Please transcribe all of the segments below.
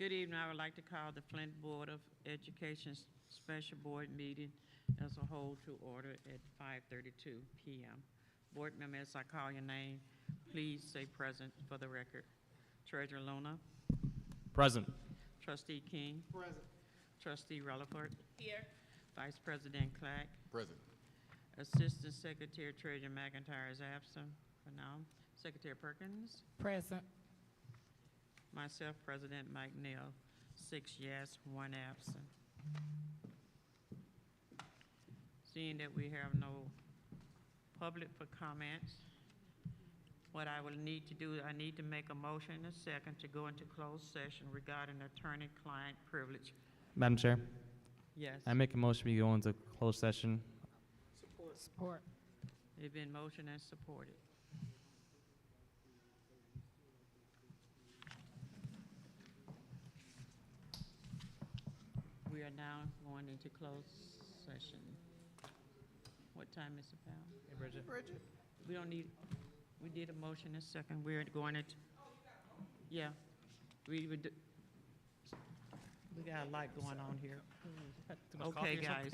Good evening. I would like to call the Flint Board of Education Special Board meeting as a whole to order at 5:32 p.m. Board members, as I call your name, please say present for the record. Treasurer Luna. Present. Trustee King. Present. Trustee Rutherford. Here. Vice President Clack. Present. Assistant Secretary Treasurer McIntyre is absent for now. Secretary Perkins. Present. Myself, President Mike Neal, 6 yes, 1 absent. Seeing that we have no public for comments, what I will need to do, I need to make a motion in a second to go into closed session regarding attorney-client privilege. Madam Chair, Yes, I make a motion we go into closed session. Support. it's been motioned and supported. We are now going into closed session. What time is it, Val? Bridget. Bridget. We don't need, we did a motion in a second, we're going into, yeah. We got a lot going on here. Okay, guys.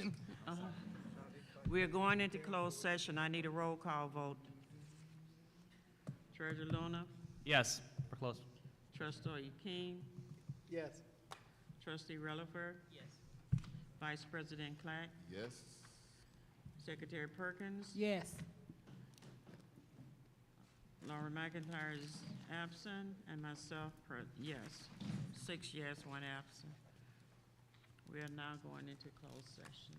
We're going into closed session, I need a roll call vote. Treasurer Luna, Yes, we're closed. Trustee King, Yes. Trustee Rutherford. Yes. Vice President Clack, Yes. Secretary Perkins. Yes. Laura McIntyre is absent, and myself, yes. 6 yes, 1 absent. We are now going into closed session.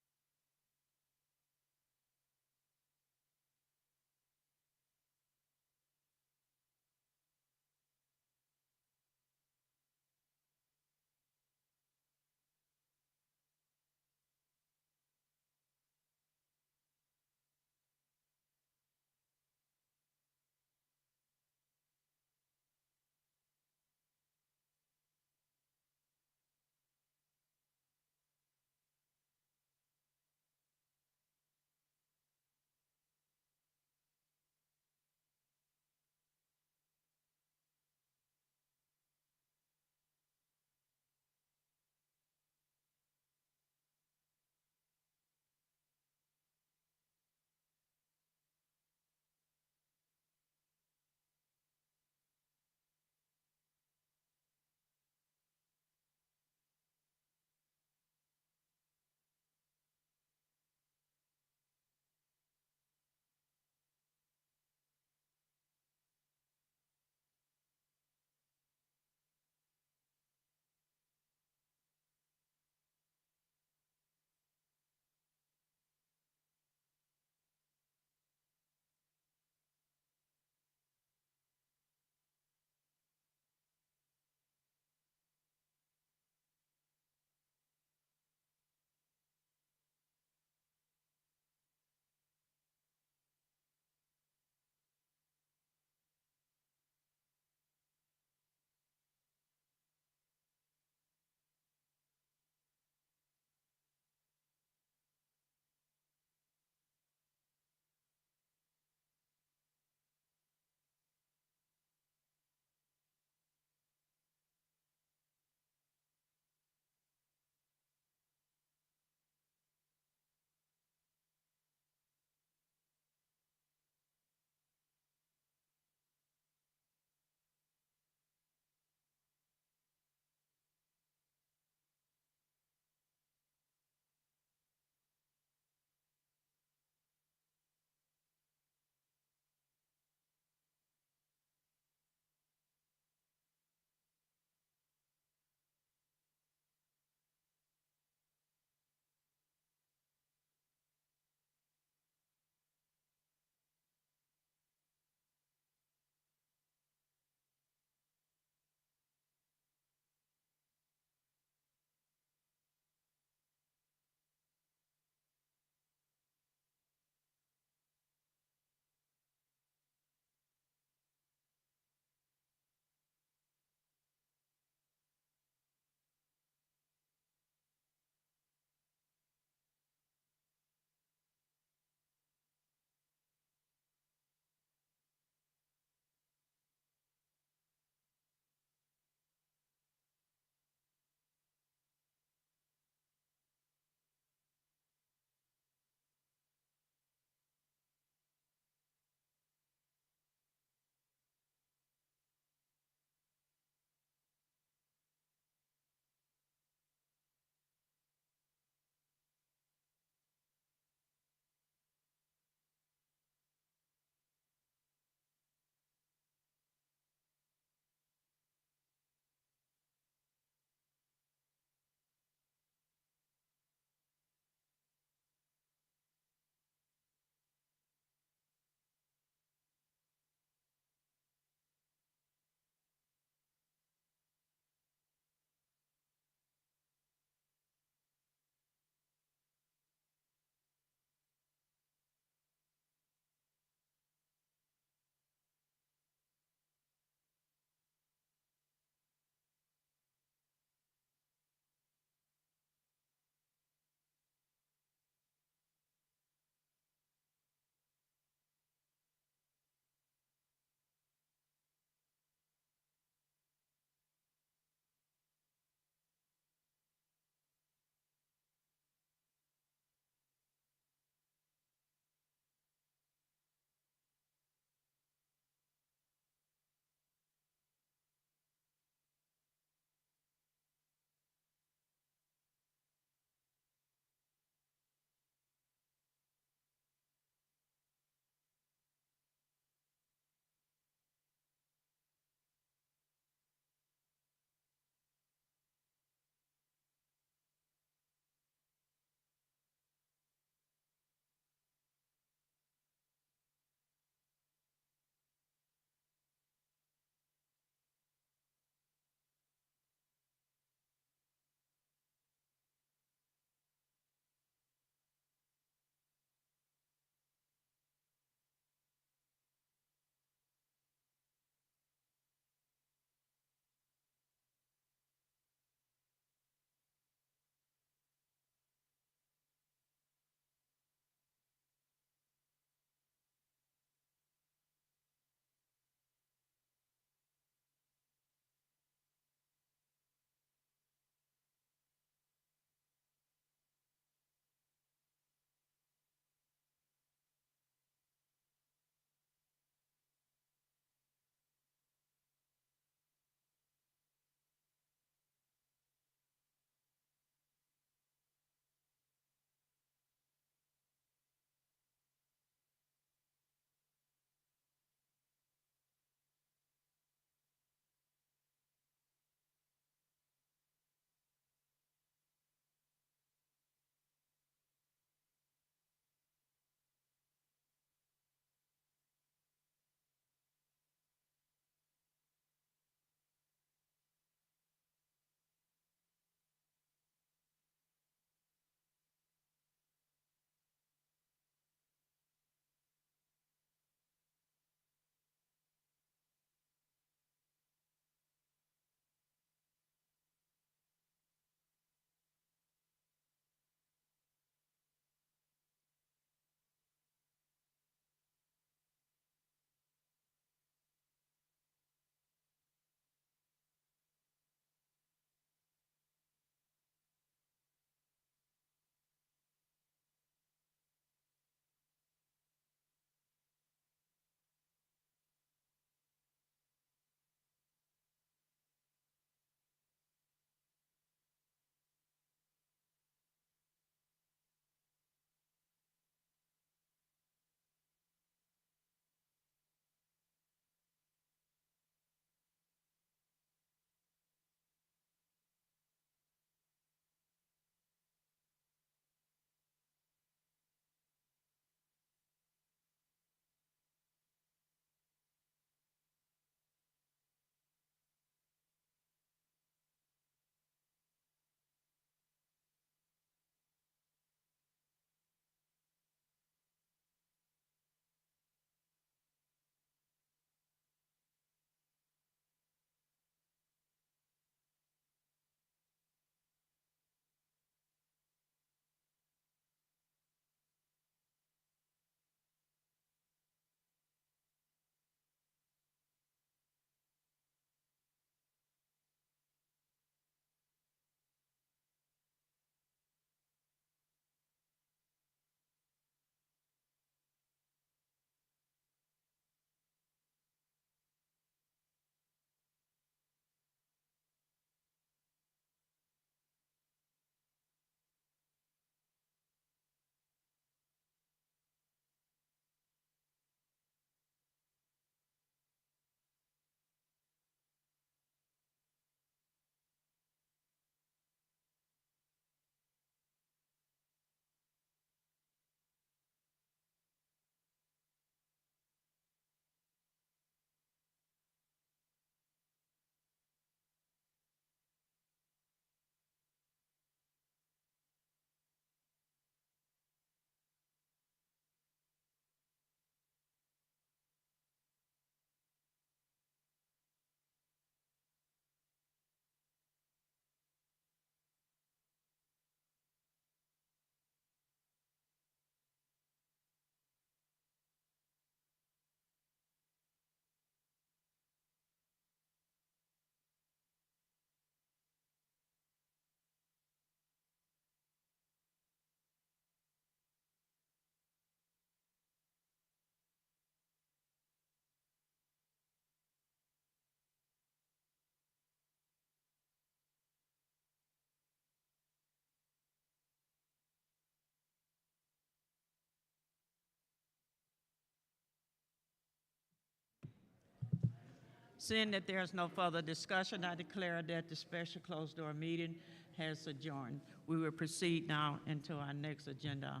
Seeing that there is no further discussion, I declare that the special closed-door meeting has adjourned. We will proceed now into our next agenda.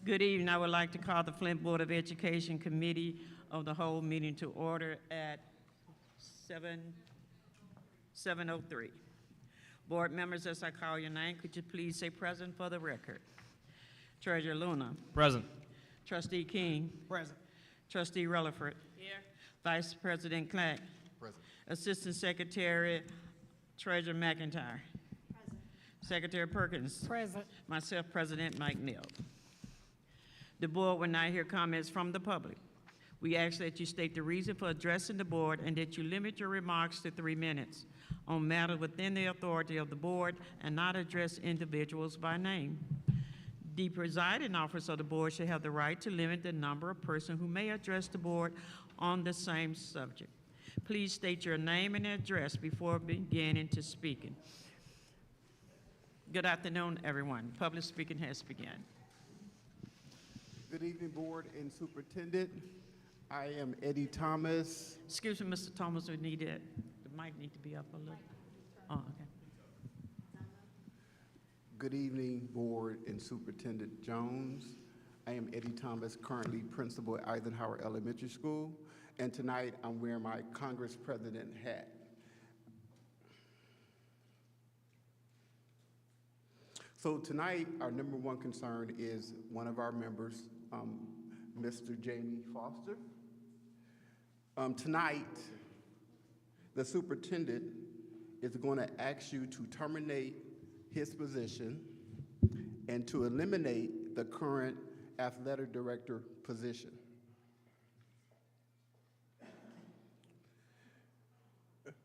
Good evening. I would like to call the Flint Board of Education Committee of the whole meeting to order at 7:03. Board members, as I call your name, could you please say present for the record? Treasurer Luna. Present. Trustee King. Present. Trustee Rutherford. Here. Vice President Clack. Present. Assistant Secretary Treasurer McIntyre. Present. Secretary Perkins. Present. Myself, President Mike Neal. The board will now hear comments from the public. We ask that you state the reason for addressing the board and that you limit your remarks to 3 minutes on matters within the authority of the board and not address individuals by name. The presiding officer of the board should have the right to limit the number of persons who may address the board on the same subject. Please state your name and address before beginning to speaking. Good afternoon, everyone. Public speaking has begun. Good evening, Board and Superintendent. I am Eddie Thomas. Excuse me, Mr. Thomas, we need it. The mic need to be up a little. Oh, okay. Good evening, Board and Superintendent Jones. I am Eddie Thomas, currently principal at Eisenhower Elementary School, and tonight I'm wearing my Congress President hat. So tonight, our number one concern is one of our members, Mr. Jamie Foster. Tonight, the superintendent is going to ask you to terminate his position and to eliminate the current athletic director position.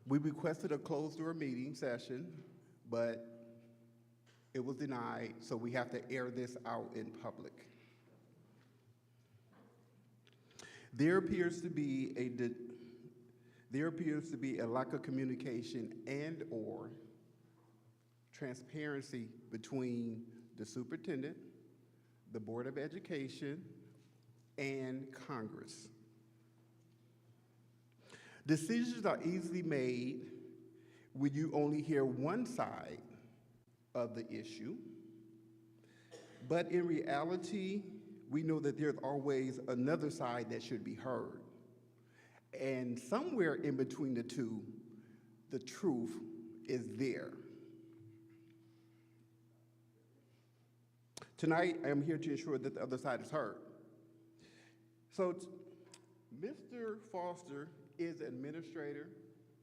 We requested a closed-door meeting session, but it was denied, so we have to air this out in public. There appears to be a lack of communication and/or transparency between the superintendent, the Board of Education, and Congress. Decisions are easily made when you only hear one side of the issue, but in reality, we know that there's always another side that should be heard. And somewhere in between the two, the truth is there. Tonight, I am here to ensure that the other side is heard. So, Mr. Foster is administrator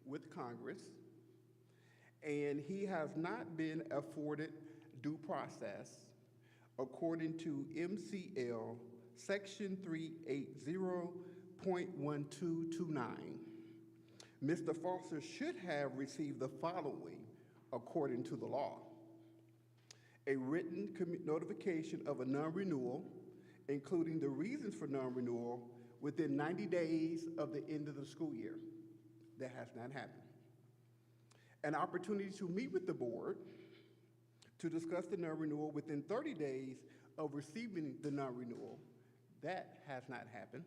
with Congress, and he has not been afforded due process according to MCL Section 380.1229. Mr. Foster should have received the following according to the law: a written notification of a non-renewal, including the reasons for non-renewal, within 90 days of the end of the school year. That has not happened. An opportunity to meet with the board to discuss the non-renewal within 30 days of receiving the non-renewal. That has not happened.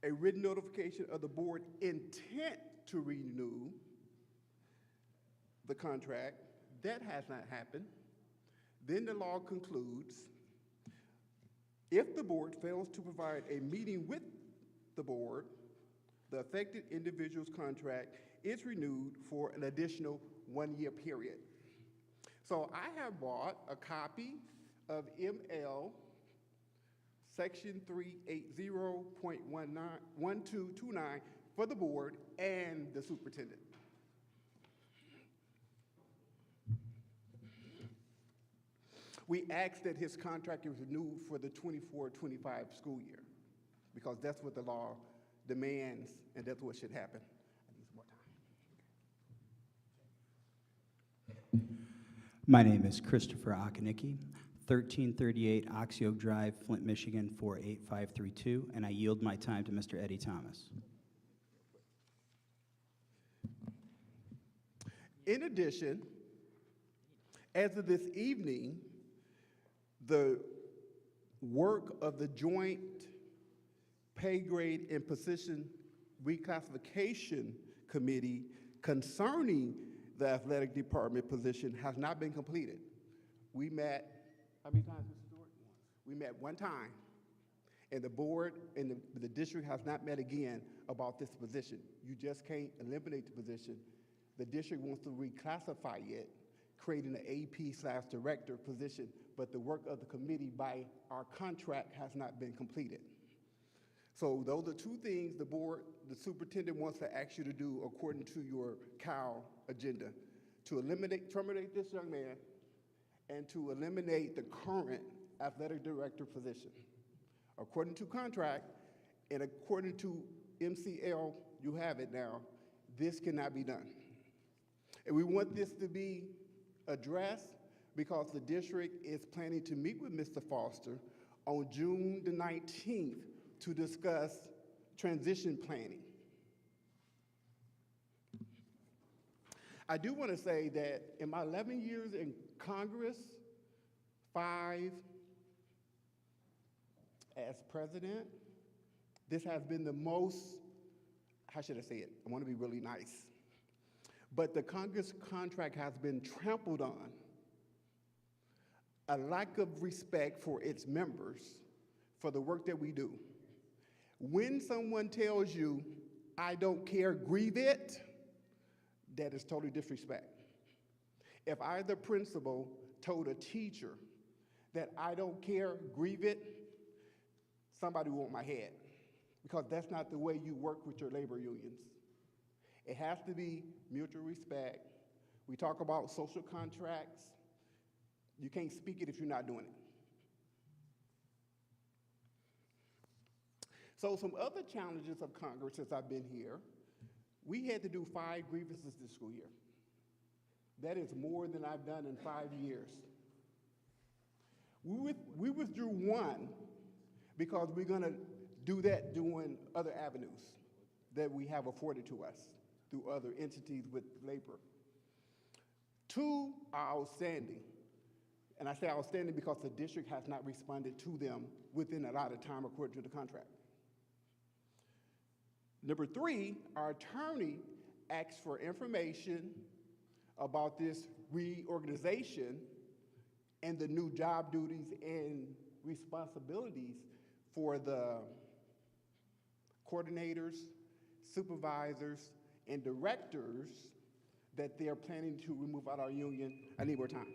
A written notification of the board intent to renew the contract. That has not happened. Then the law concludes, if the board fails to provide a meeting with the board, the affected individual's contract is renewed for an additional 1-year period. So I have bought a copy of ML Section 380.1229 for the board and the superintendent. We asked that his contract is renewed for the 24-25 school year, because that's what the law demands, and that's what should happen. I need some more time. My name is Christopher Akanicki, 1338 Oxy Oak Drive, Flint, Michigan, 48532, and I yield my time to Mr. Eddie Thomas. In addition, as of this evening, the work of the Joint Pay Grade and Position Reclassification Committee concerning the athletic department position has not been completed. We met, how many times, Mr. Stewart? We met one time, and the board and the district has not met again about this position. You just can't eliminate the position. The district wants to reclassify it, creating an AP/director position, but the work of the committee by our contract has not been completed. So those are two things the superintendent wants to ask you to do according to your CAL agenda, to terminate this young man and to eliminate the current athletic director position. According to contract and according to MCL, you have it now, this cannot be done. And we want this to be addressed because the district is planning to meet with Mr. Foster on June the 19th to discuss transition planning. I do want to say that in my 11 years in Congress, 5 as president, this has been the most, how should I say it? I want to be really nice. But the Congress contract has been trampled on. A lack of respect for its members, for the work that we do. When someone tells you, I don't care, grieve it, that is totally disrespect. If I, the principal, told a teacher that I don't care, grieve it, somebody will want my head, because that's not the way you work with your labor unions. It has to be mutual respect. We talk about social contracts. You can't speak it if you're not doing it. So some other challenges of Congress since I've been here, we had to do 5 grievances this school year. That is more than I've done in 5 years. We withdrew 1 because we're gonna do that doing other avenues that we have afforded to us through other entities with labor. 2 are outstanding. And I say outstanding because the district has not responded to them within a lot of time according to the contract. Number 3, our attorney asked for information about this reorganization and the new job duties and responsibilities for the coordinators, supervisors, and directors that they're planning to remove out our union. I need more time.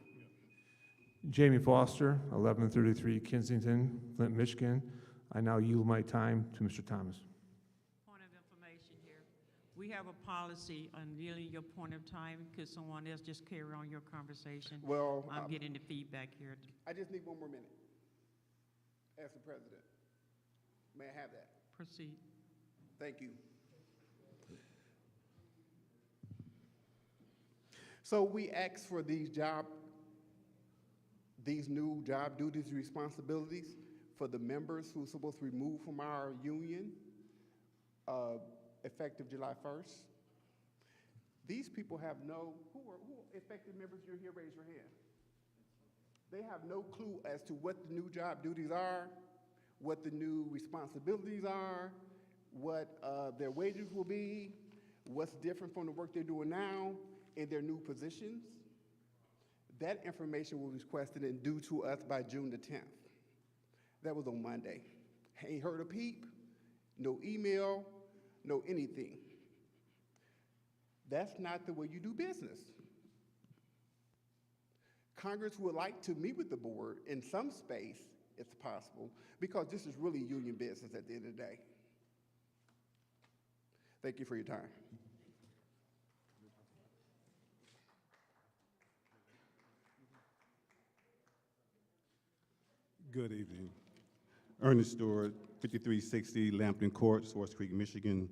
Jamie Foster, 1133 Kensington, Flint, Michigan. I now yield my time to Mr. Thomas. Point of information here. We have a policy on yielding your point of time. Could someone else just carry on your conversation? Well, I'm getting the feedback here. I just need 1 more minute as the president. May I have that? Proceed. Thank you. So we asked for these new job duties and responsibilities for the members who are supposed to remove from our union effective July 1st. These people have who effective members you're here, raise your hand. They have no clue as to what the new job duties are, what the new responsibilities are, what their wages will be, what's different from the work they're doing now in their new positions. That information was requested and due to us by June the 10th. That was on Monday. Ain't heard a peep, no email, no anything. That's not the way you do business. Congress would like to meet with the board in some space, if possible, because this is really union business at the end of the day. Thank you for your time. Good evening. Ernest Stewart, 5360 Lambton Court, Swartz Creek, Michigan.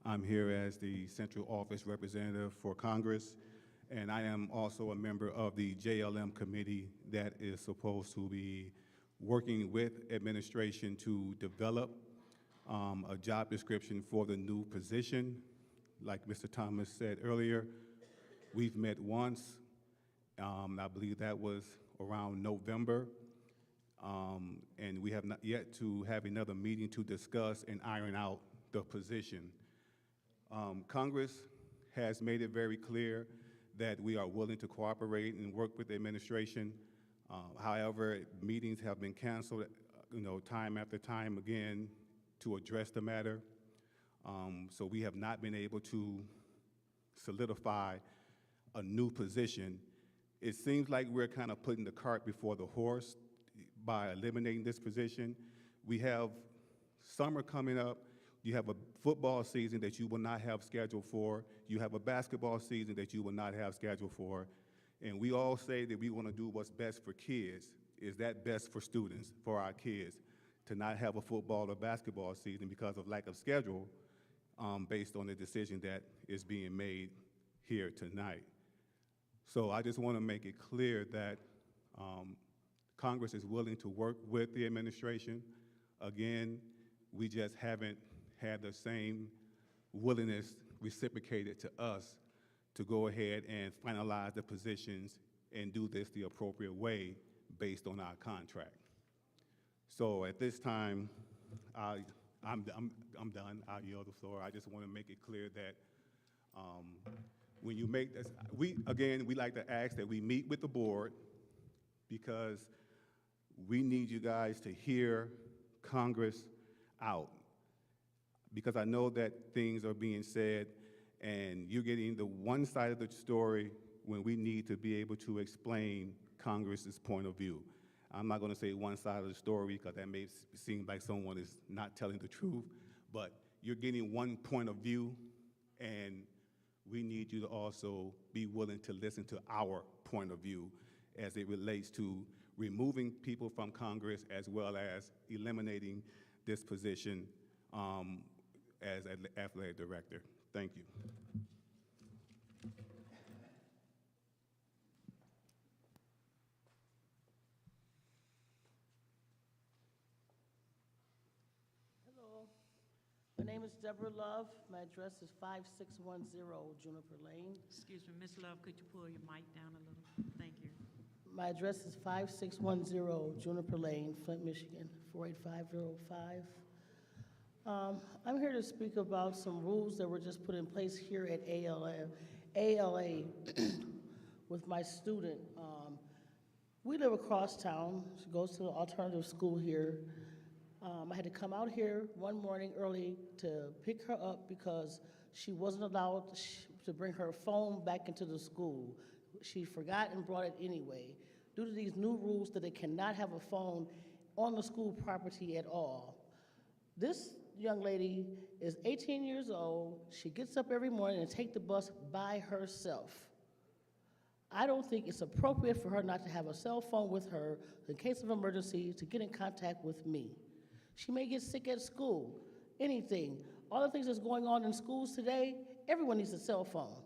I'm here as the Central Office Representative for Congress, and I am also a member of the JLM committee that is supposed to be working with administration to develop a job description for the new position. Like Mr. Thomas said earlier, we've met once. I believe that was around November. And we have not yet to have another meeting to discuss and iron out the position. Congress has made it very clear that we are willing to cooperate and work with the administration. However, meetings have been canceled, time after time again to address the matter. So we have not been able to solidify a new position. It seems like we're kind of putting the cart before the horse by eliminating this position. We have summer coming up. You have a football season that you will not have scheduled for. You have a basketball season that you will not have scheduled for. And we all say that we want to do what's best for kids. Is that best for students, for our kids, to not have a football or basketball season because of lack of schedule based on the decision that is being made here tonight? So I just want to make it clear that Congress is willing to work with the administration. Again, we just haven't had the same willingness reciprocated to us to go ahead and finalize the positions and do this the appropriate way based on our contract. So at this time, I'm done. I'll yield the floor. I just want to make it clear that when you make this, we like to ask that we meet with the board because we need you guys to hear Congress out. Because I know that things are being said and you're getting the one side of the story when we need to be able to explain Congress's point of view. I'm not going to say one side of the story because that may seem like someone is not telling the truth, but you're getting one point of view, and we need you to also be willing to listen to our point of view as it relates to removing people from Congress as well as eliminating this position as an athletic director. Thank you. Hello, my name is Deborah Love. My address is 5610 Juniper Lane. Excuse me, Ms. Love, could you pull your mic down a little? Thank you. My address is 5610 Juniper Lane, Flint, Michigan, 48505. I'm here to speak about some rules that were just put in place here at ALA with my student. We live across town. She goes to the alternative school here. I had to come out here one morning early to pick her up because she wasn't allowed to bring her phone back into the school. She forgot and brought it anyway. Due to these new rules that they cannot have a phone on the school property at all. This young lady is 18 years old. She gets up every morning and takes the bus by herself. I don't think it's appropriate for her not to have a cell phone with her in case of emergency to get in contact with me. She may get sick at school, anything. All the things that's going on in schools today, everyone needs a cell phone.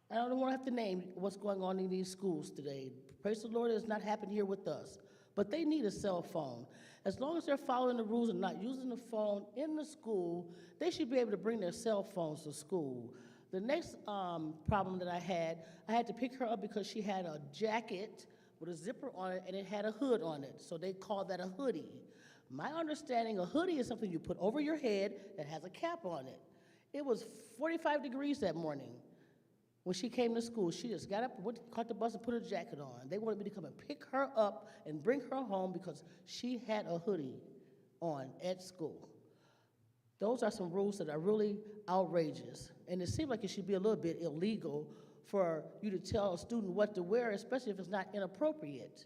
I don't want to have to name what's going on in these schools today. Praise the Lord, it has not happened here with us. But they need a cell phone. As long as they're following the rules and not using the phone in the school, they should be able to bring their cell phones to school. The next problem that I had to pick her up because she had a jacket with a zipper on it and it had a hood on it. So they call that a hoodie. My understanding, a hoodie is something you put over your head that has a cap on it. It was 45 degrees that morning. When she came to school, she just got up, caught the bus, and put her jacket on. They wanted me to come and pick her up and bring her home because she had a hoodie on at school. Those are some rules that are really outrageous. And it seems like it should be a little bit illegal for you to tell a student what to wear, especially if it's not inappropriate.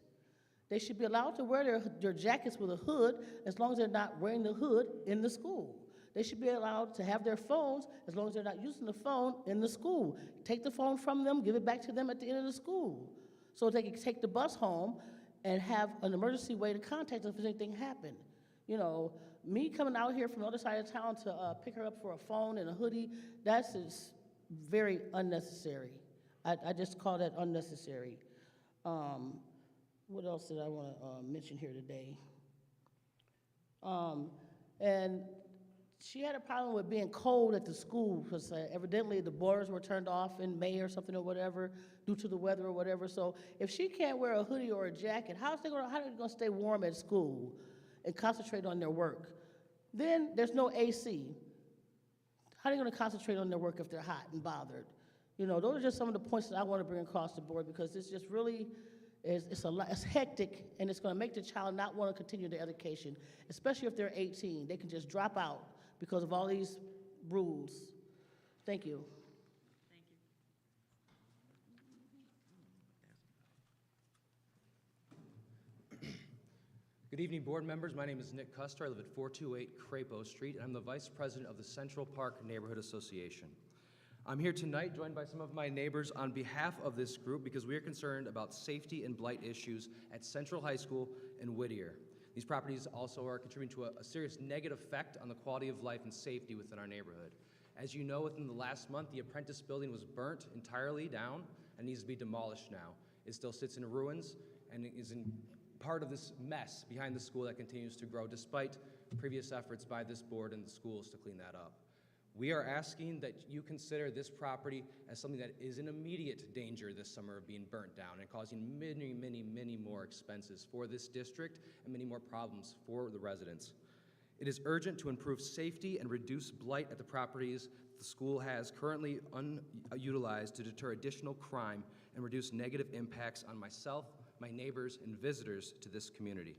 They should be allowed to wear their jackets with a hood as long as they're not wearing the hood in the school. They should be allowed to have their phones as long as they're not using the phone in the school. Take the phone from them, give it back to them at the end of the school so they can take the bus home and have an emergency way to contact them if anything happened. You know, me coming out here from the other side of town to pick her up for a phone and a hoodie, that's just very unnecessary. I just call that unnecessary. What else did I want to mention here today? And she had a problem with being cold at the school, because evidently the boilers were turned off in May or something or whatever, due to the weather or whatever. So if she can't wear a hoodie or a jacket, how are they gonna stay warm at school and concentrate on their work? Then there's no AC. How are they gonna concentrate on their work if they're hot and bothered? You know, those are just some of the points that I want to bring across the board, because it's just really, it's a lot, it's hectic, and it's gonna make the child not want to continue their education, especially if they're 18. They can just drop out because of all these rules. Thank you. Thank you. Good evening, board members. My name is Nick Custer. I live at 428 Crapo Street, and I'm the vice president of the Central Park Neighborhood Association. I'm here tonight joined by some of my neighbors on behalf of this group because we are concerned about safety and blight issues at Central High School and Whittier. These properties also are contributing to a serious negative effect on the quality of life and safety within our neighborhood. As you know, within the last month, the Apprentice building was burnt entirely down and needs to be demolished now. It still sits in ruins and is in part of this mess behind the school that continues to grow despite previous efforts by this board and the schools to clean that up. We are asking that you consider this property as something that is in immediate danger this summer of being burnt down and causing many, many, many more expenses for this district and many more problems for the residents. It is urgent to improve safety and reduce blight at the properties the school has currently unutilized to deter additional crime and reduce negative impacts on myself, my neighbors, and visitors to this community.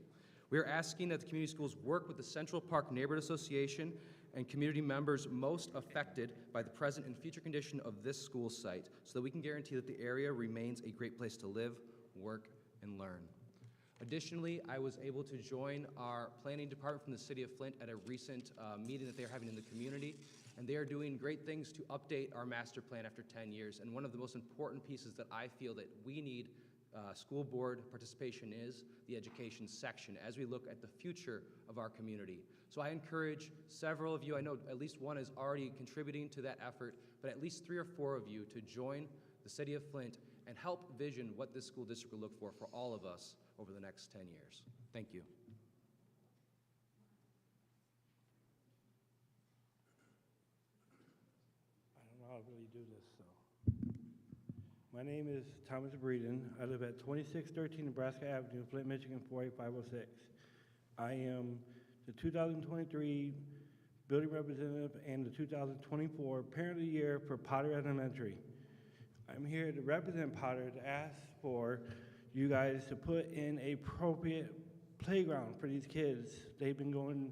We are asking that the community schools work with the Central Park Neighborhood Association and community members most affected by the present and future condition of this school site so that we can guarantee that the area remains a great place to live, work, and learn. Additionally, I was able to join our planning department from the city of Flint at a recent meeting that they are having in the community, and they are doing great things to update our master plan after 10 years. And one of the most important pieces that I feel that we need school board participation is the education section as we look at the future of our community. So I encourage several of you, I know at least one is already contributing to that effort, but at least 3 or 4 of you to join the city of Flint and help vision what this school district will look for all of us over the next 10 years. Thank you. I don't know how to really do this, so. My name is Thomas Breeden. I live at 2613 Nebraska Avenue, Flint, Michigan, 48506. I am the 2023 building representative and the 2024 Parent of the Year for Potter Elementary. I'm here to represent Potter to ask for you guys to put in a appropriate playground for these kids. They've been going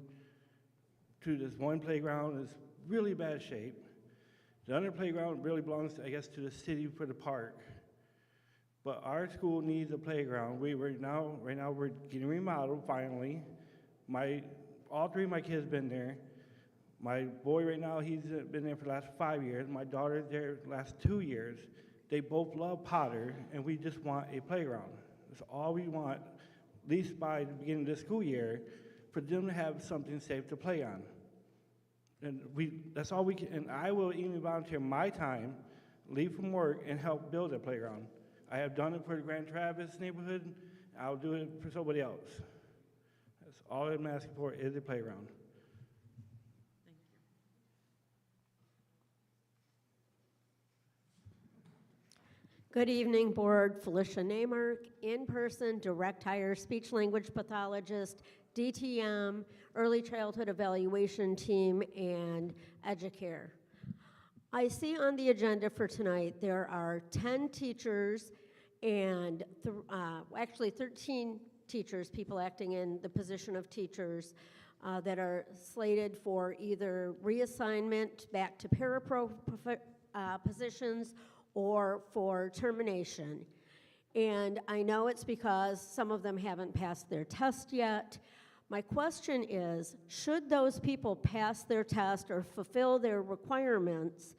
to this one playground that's really bad shape. The other playground really belongs, I guess, to the city for the park. But our school needs a playground. Right now we're getting remodeled finally. All 3 of my kids been there. My boy right now, he's been there for the last 5 years. My daughter's there the last 2 years. They both love Potter, and we just want a playground. That's all we want, at least by the beginning of this school year, for them to have something safe to play on. And that's all we can, and I will even volunteer my time, leave from work, and help build a playground. I have done it for the Grand Traverse neighborhood. I'll do it for somebody else. That's all I'm asking for is a playground. Thank you. Good evening, Board. Felicia Neymark, in-person, direct hire speech language pathologist, DTM, early childhood evaluation team, and Educare. I see on the agenda for tonight there are 10 teachers and actually 13 teachers, people acting in the position of teachers that are slated for either reassignment back to parapro positions or for termination. And I know it's because some of them haven't passed their test yet. My question is, should those people pass their test or fulfill their requirements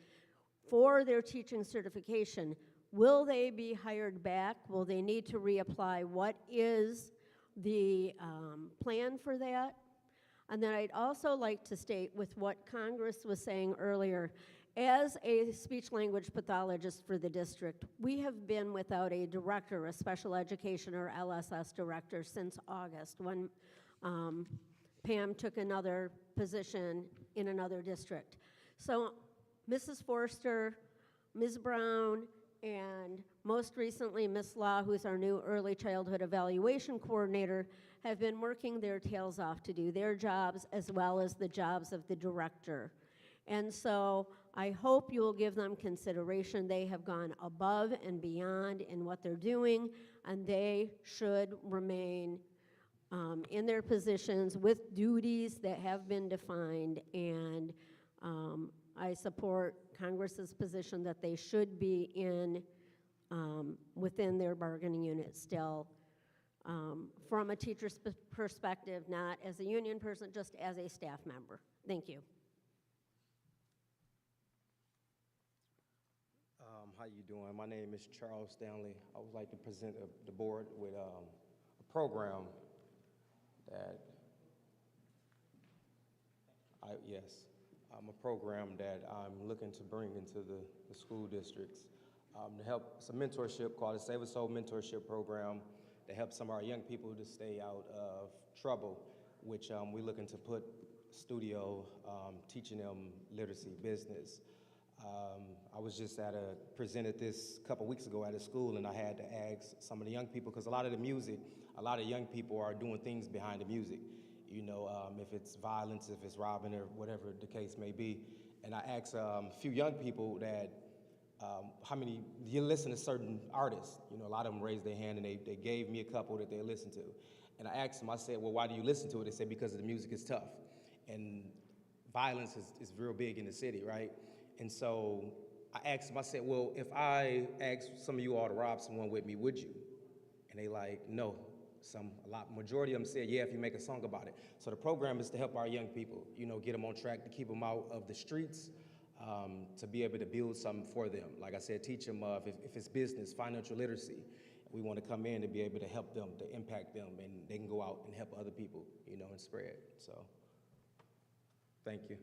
for their teaching certification, will they be hired back? Will they need to reapply? What is the plan for that? And then I'd also like to state with what Congress was saying earlier, as a speech language pathologist for the district, we have been without a director, a special education or LSS director, since August when Pam took another position in another district. So Mrs. Forster, Ms. Brown, and most recently Ms. Law, who's our new early childhood evaluation coordinator, have been working their tails off to do their jobs as well as the jobs of the director. And so I hope you will give them consideration. They have gone above and beyond in what they're doing, and they should remain in their positions with duties that have been defined. And I support Congress's position that they should be in within their bargaining unit still, from a teacher's perspective, not as a union person, just as a staff member. Thank you. How you doing? My name is Charles Stanley. I would like to present the board with a program that a program that I'm looking to bring into the school districts to help. It's a mentorship called the Save a Soul Mentorship Program to help some of our young people to stay out of trouble, which we're looking to put Custodial, teaching them literacy, business. I was just presented this a couple weeks ago at a school, and I had to ask some of the young people, because a lot of the music, a lot of young people are doing things behind the music. You know, if it's violence, if it's robbing, or whatever the case may be. And I asked a few young people that, how many, do you listen to certain artists? You know, a lot of them raised their hand, and they gave me a couple that they listen to. And I asked them, I said, well, why do you listen to it? They said, because the music is tough. And violence is real big in the city, right? And so I asked them, I said, well, if I asked some of you all to rob someone with me, would you? And they like, no. Majority of them said, yeah, if you make a song about it. So the program is to help our young people, you know, get them on track, to keep them out of the streets, to be able to build something for them. Like I said, teach them if it's business, financial literacy. We want to come in to be able to help them, to impact them, and they can go out and help other people, you know, and spread. So, thank you.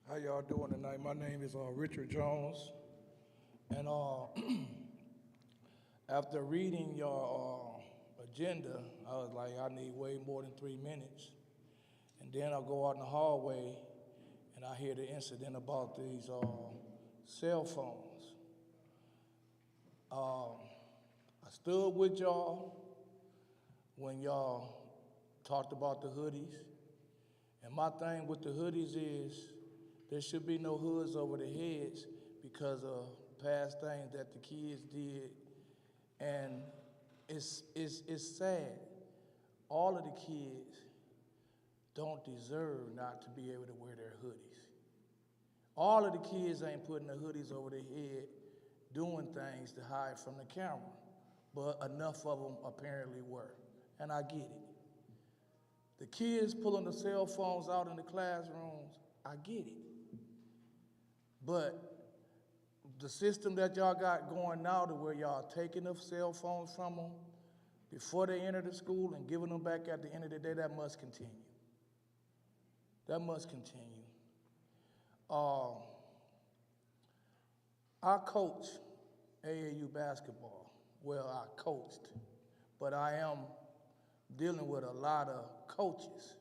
How y'all doing tonight? My name is Richard Jones, and after reading your agenda, I was like, I need way more than 3 minutes. And then I go out in the hallway, and I hear the incident about these cell phones. I stood with y'all when y'all talked about the hoodies, and my thing with the hoodies is, there should be no hoods over their heads because of past things that the kids did. And it's sad. All of the kids don't deserve not to be able to wear their hoodies. All of the kids ain't putting the hoodies over their head doing things to hide from the camera, but enough of them apparently were, and I get it. The kids pulling the cell phones out in the classrooms, I get it. But the system that y'all got going now, to where y'all taking the cell phones from them before they enter the school and giving them back at the end of the day, that must continue. That must continue. I coach AAU basketball. Well, I coached, but I am dealing with a lot of coaches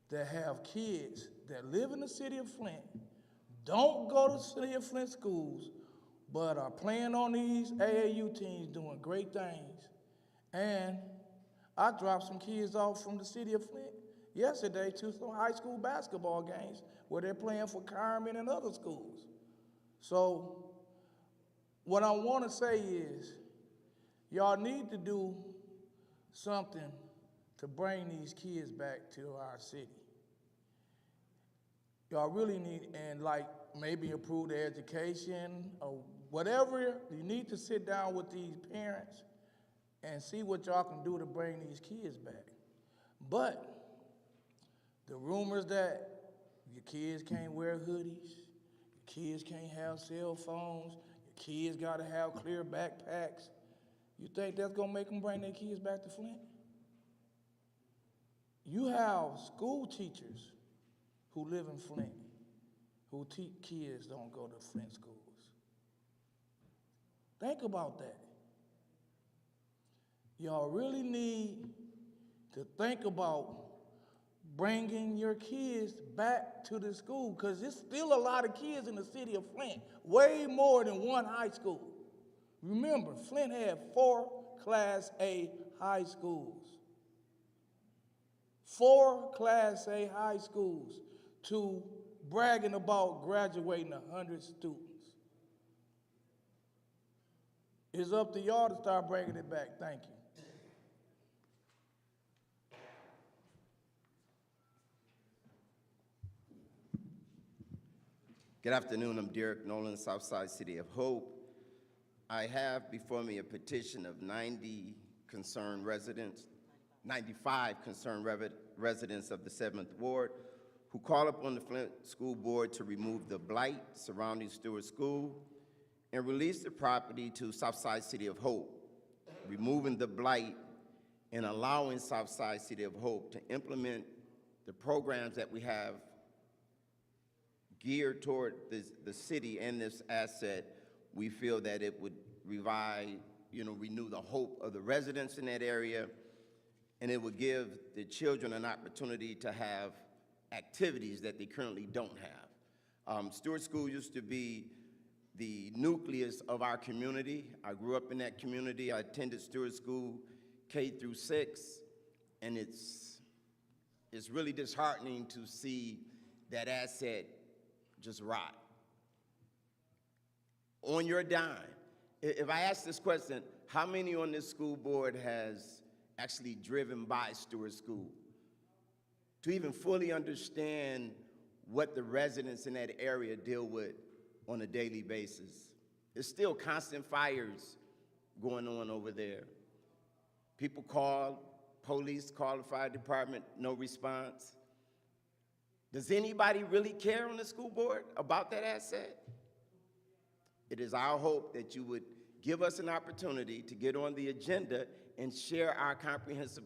that have kids that live in the city of Flint, don't go to City of Flint schools, but are playing on these AAU teams, doing great things. And I dropped some kids off from the City of Flint yesterday to some high school basketball games where they're playing for Carmen and other schools. So what I want to say is, y'all need to do something to bring these kids back to our city. Y'all really need, and like maybe improve their education or whatever. You need to sit down with these parents and see what y'all can do to bring these kids back. But the rumors that your kids can't wear hoodies, your kids can't have cell phones, your kids gotta have clear backpacks, you think that's gonna make them bring their kids back to Flint? You have school teachers who live in Flint who kids don't go to Flint schools. Think about that. Y'all really need to think about bringing your kids back to the school, because there's still a lot of kids in the city of Flint, way more than one high school. Remember, Flint had 4 Class A high schools. 4 Class A high schools, to bragging about graduating 100 students. It's up to y'all to start bringing it back. Thank you. Good afternoon, I'm Derek Nolan, Southside City of Hope. I have before me a petition of 95 concerned residents of the 7th Ward who call upon the Flint School Board to remove the blight surrounding Stewart School and release the property to Southside City of Hope, removing the blight and allowing Southside City of Hope to implement the programs that we have geared toward the city and this asset. We feel that it would renew the hope of the residents in that area, and it would give the children an opportunity to have activities that they currently don't have. Stewart School used to be the nucleus of our community. I grew up in that community. I attended Stewart School K through 6, and it's really disheartening to see that asset just rot. On your dime, if I ask this question, how many on this school board has actually driven by Stewart School to even fully understand what the residents in that area deal with on a daily basis? There's still constant fires going on over there. People call, police call the fire department, no response. Does anybody really care on the school board about that asset? It is our hope that you would give us an opportunity to get on the agenda and share our comprehensive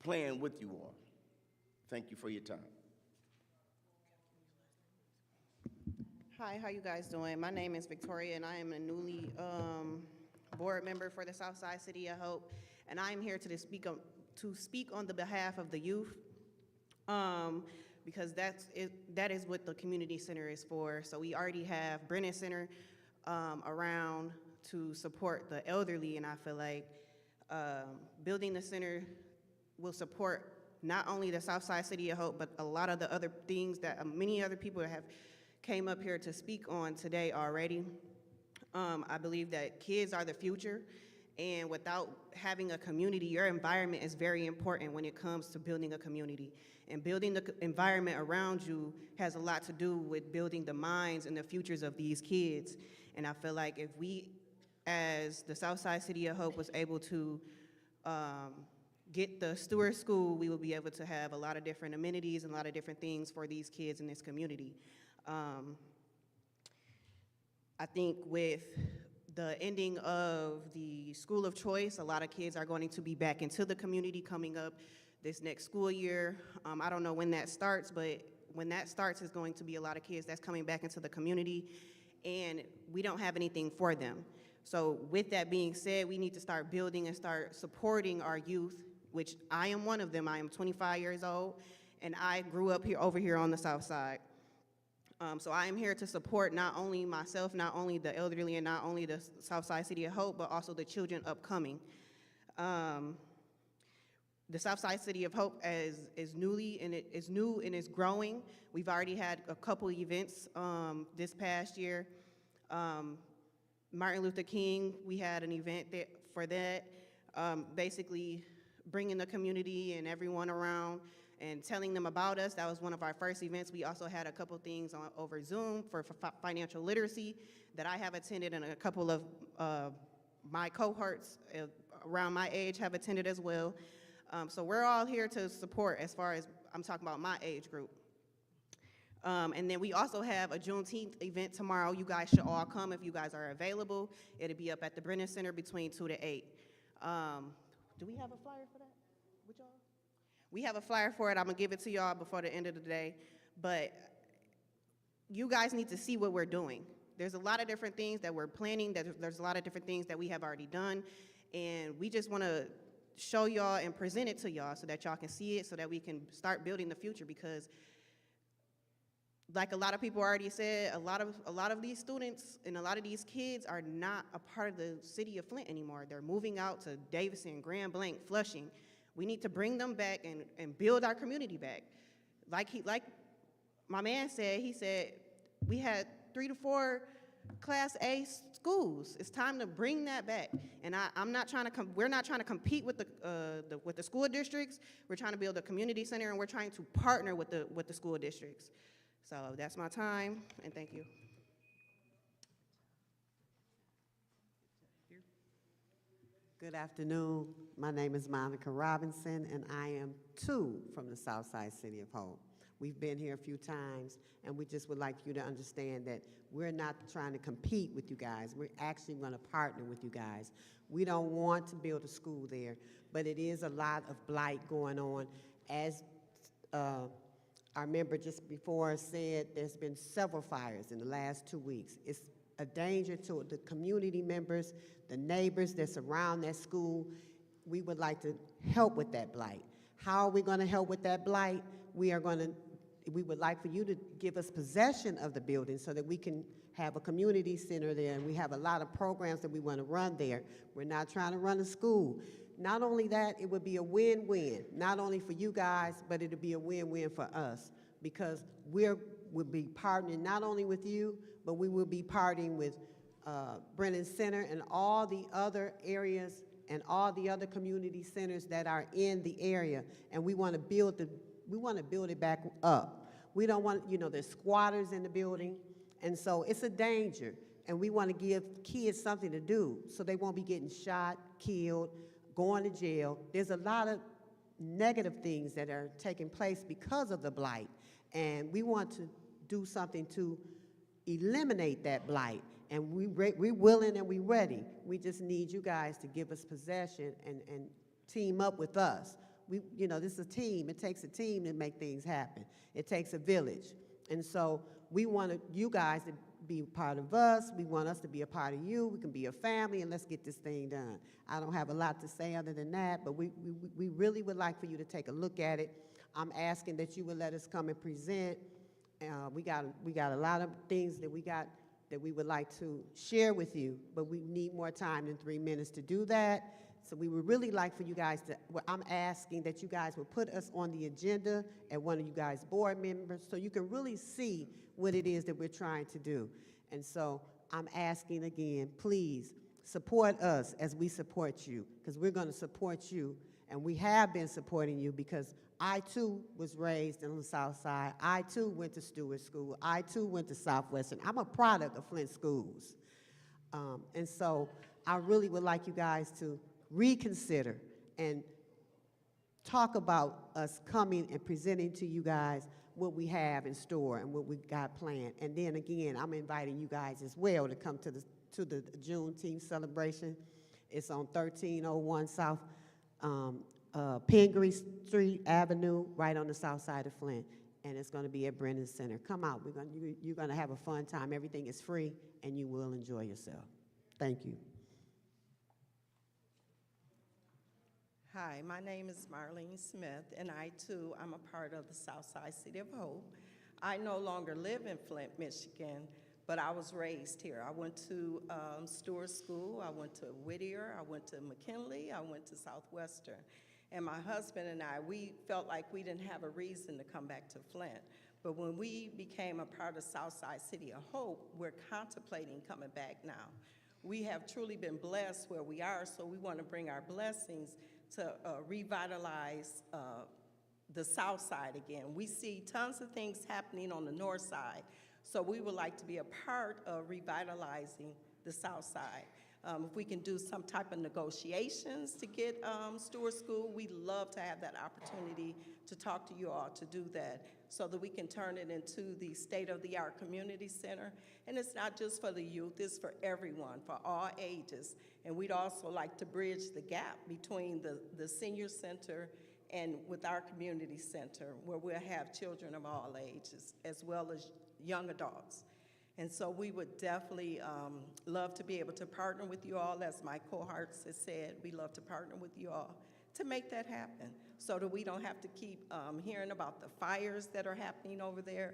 plan with you all. Thank you for your time. Hi, how you guys doing? My name is Victoria, and I am a newly board member for the Southside City of Hope, and I am here to speak on the behalf of the youth, because that is what the community center is for. So we already have Brennan Center around to support the elderly, and I feel like building the center will support not only the Southside City of Hope, but a lot of the other things that many other people have came up here to speak on today already. I believe that kids are the future, and without having a community, your environment is very important when it comes to building a community. And building the environment around you has a lot to do with building the minds and the futures of these kids. And I feel like if we, as the Southside City of Hope, was able to get the Stewart School, we will be able to have a lot of different amenities and a lot of different things for these kids in this community. I think with the ending of the school of choice, a lot of kids are going to be back into the community coming up this next school year. I don't know when that starts, but when that starts, it's going to be a lot of kids that's coming back into the community, and we don't have anything for them. So with that being said, we need to start building and start supporting our youth, which I am one of them. I am 25 years old, and I grew up over here on the South Side. So I am here to support not only myself, not only the elderly, and not only the Southside City of Hope, but also the children upcoming. The Southside City of Hope is new and it's growing. We've already had a couple events this past year. Martin Luther King, we had an event for that, basically bringing the community and everyone around and telling them about us. That was one of our first events. We also had a couple things over Zoom for financial literacy that I have attended, and a couple of my cohorts around my age have attended as well. So we're all here to support, as far as I'm talking about my age group. And then we also have a Juneteenth event tomorrow. You guys should all come if you guys are available. It'll be up at the Brennan Center between 2 to 8. Do we have a flyer for that with y'all? We have a flyer for it. I'm gonna give it to y'all before the end of the day. But you guys need to see what we're doing. There's a lot of different things that we're planning, there's a lot of different things that we have already done, and we just want to show y'all and present it to y'all so that y'all can see it, so that we can start building the future. Because like a lot of people already said, a lot of these students and a lot of these kids are not a part of the city of Flint anymore. They're moving out to Davison, Grand Blanc, Flushing. We need to bring them back and build our community back. Like my man said, he said we had 3 to 4 Class A schools. It's time to bring that back. And I'm not trying to we're not trying to compete with the school districts. We're trying to build a community center, and we're trying to partner with the school districts. So that's my time, and thank you. Good afternoon. My name is Monica Robinson, and I am too from the Southside City of Hope. We've been here a few times, and we just would like you to understand that we're not trying to compete with you guys. We're actually going to partner with you guys. We don't want to build a school there, but it is a lot of blight going on. As our member just before said, there's been several fires in the last 2 weeks. It's a danger to the community members, the neighbors that surround that school. We would like to help with that blight. How are we going to help with that blight? We would like for you to give us possession of the building so that we can have a community center there, and we have a lot of programs that we want to run there. We're not trying to run a school. Not only that, it would be a win-win, not only for you guys, but it would be a win-win for us, because we'll be partnering not only with you, but we will be partnering with Brennan Center and all the other areas and all the other community centers that are in the area, and we want to build it back up. We don't want, there's squatters in the building, and so it's a danger, and we want to give kids something to do so they won't be getting shot, killed, going to jail. There's a lot of negative things that are taking place because of the blight, and we want to do something to eliminate that blight, and we're willing and we're ready. We just need you guys to give us possession and team up with us. This is a team. It takes a team to make things happen. It takes a village. And so we want you guys to be part of us. We want us to be a part of you. We can be a family, and let's get this thing done. I don't have a lot to say other than that, but we really would like for you to take a look at it. I'm asking that you would let us come and present. We got a lot of things that we would like to share with you, but we need more time than 3 minutes to do that. So we would really like for you guys I'm asking that you guys will put us on the agenda at one of you guys' board members so you can really see what it is that we're trying to do. And so I'm asking again, please support us as we support you, because we're going to support you, and we have been supporting you because I too was raised on the South Side. I too went to Stewart School. I too went to Southwestern. I'm a product of Flint schools. And so I really would like you guys to reconsider and talk about us coming and presenting to you guys what we have in store and what we got planned. And then again, I'm inviting you guys as well to come to the Juneteenth celebration. It's on 1301 South Pingree Street Avenue, right on the south side of Flint. And it's going to be at Brennan Center. Come out. You're going to have a fun time. Everything is free, and you will enjoy yourself. Thank you. Hi, my name is Marlene Smith, and I too am a part of the Southside City of Hope. I no longer live in Flint, Michigan, but I was raised here. I went to Stewart School, I went to Whittier, I went to McKinley, I went to Southwestern. And my husband and I, we felt like we didn't have a reason to come back to Flint. But when we became a part of Southside City of Hope, we're contemplating coming back now. We have truly been blessed where we are, so we want to bring our blessings to revitalize the South Side again. We see tons of things happening on the North Side, so we would like to be a part of revitalizing the South Side. If we can do some type of negotiations to get Stewart School, we'd love to have that opportunity to talk to you all to do that so that we can turn it into the state-of-the-art community center. And it's not just for the youth, it's for everyone, for all ages. And we'd also like to bridge the gap between the senior center and with our community center, where we'll have children of all ages, as well as young adults. And so we would definitely love to be able to partner with you all. As my cohorts has said, we love to partner with you all to make that happen so that we don't have to keep hearing about the fires that are happening over there,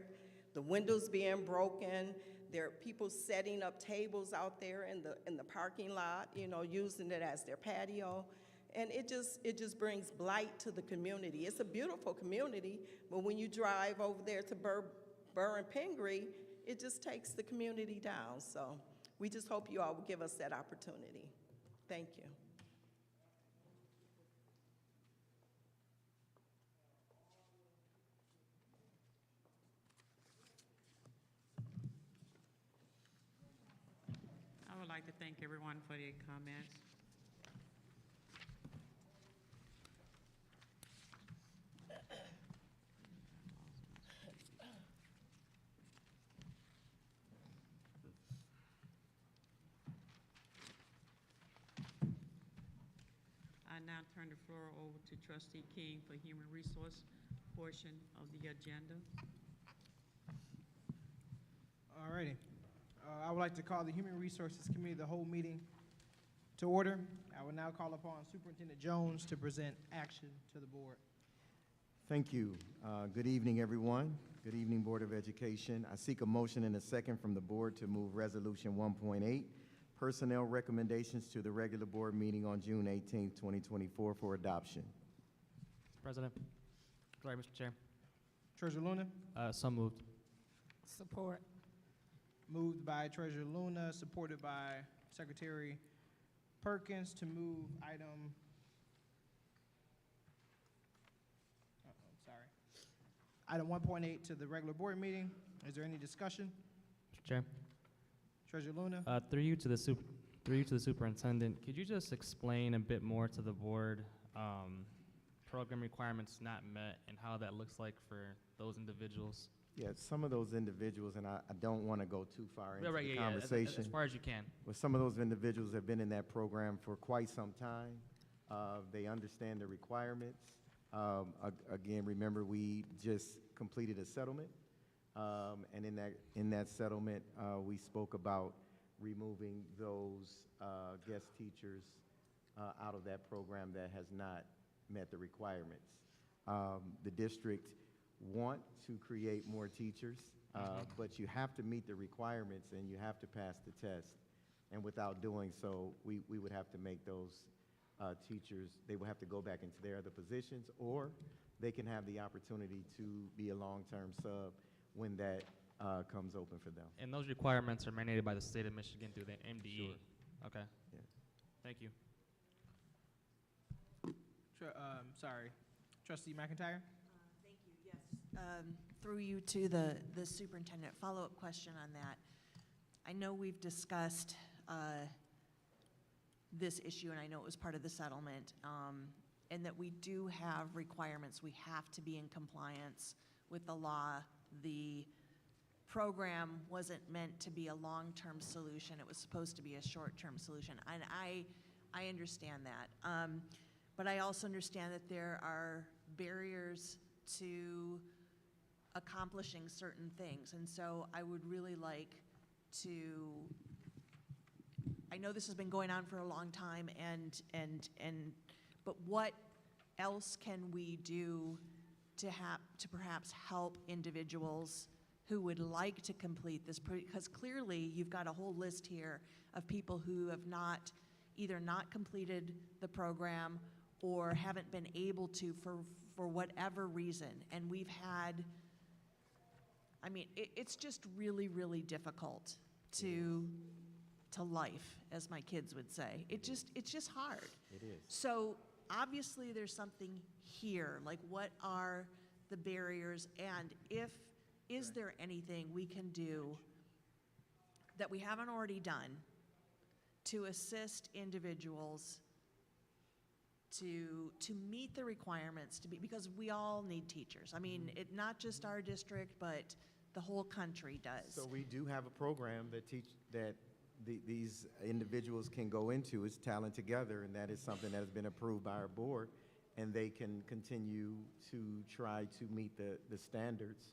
the windows being broken. There are people setting up tables out there in the parking lot, you know, using it as their patio. And it just brings blight to the community. It's a beautiful community, but when you drive over there to Burr and Pingree, it just takes the community down. So we just hope you all will give us that opportunity. Thank you. I would like to thank everyone for their comments. I now turn the floor over to Trustee King for Human Resource portion of the agenda. All righty. I would like to call the Human Resources Committee of the whole meeting to order. I will now call upon Superintendent Jones to present action to the board. Thank you. Good evening, everyone. Good evening, Board of Education. I seek a motion and a second from the board to move Resolution 1.8, Personnel Recommendations to the regular board meeting on June 18, 2024 for adoption. Mr. President. Sorry, Mr. Chair. Treasurer Luna, So moved. support. Moved by Treasurer Luna, supported by Secretary Perkins to move item, item 1.8 to the regular board meeting. Is there any discussion? Mr. Chair. Treasurer Luna? Through you to the superintendent, could you just explain a bit more to the board program requirements not met and how that looks like for those individuals? Yeah, some of those individuals, and I don't want to go too far into the As conversation. far as you can. But some of those individuals have been in that program for quite some time. They understand the requirements. Again, remember, we just completed a settlement. And in that settlement, we spoke about removing those guest teachers out of that program that has not met the requirements. The district want to create more teachers, but you have to meet the requirements and you have to pass the test. And without doing so, we would have to make those teachers, they will have to go back into their other positions, or they can have the opportunity to be a long-term sub when that comes open for them. And those requirements are mandated by the state of Michigan through the MDE? Sure. Okay. Yeah. Thank you. Sorry. Trustee McIntyre? Thank you, yes. Through you to the superintendent, follow-up question on that. I know we've discussed this issue, and I know it was part of the settlement, and that we do have requirements. We have to be in compliance with the law. The program wasn't meant to be a long-term solution. It was supposed to be a short-term solution, and I understand that. But I also understand that there are barriers to accomplishing certain things, and so I would really like to, I know this has been going on for a long time, but what else can we do to perhaps help individuals who would like to complete this? Because clearly you've got a whole list here of people who have either not completed the program or haven't been able to for whatever reason. And we've had, I mean, it's just really, really difficult to life, as my kids would say. It's just hard. It is. So obviously there's something here, like what are the barriers, and is there anything we can do that we haven't already done to assist individuals to meet the requirements because we all need teachers. I mean, not just our district, but the whole country does. So we do have a program that these individuals can go into. It's Talent Together, and that is something that has been approved by our board, and they can continue to try to meet the standards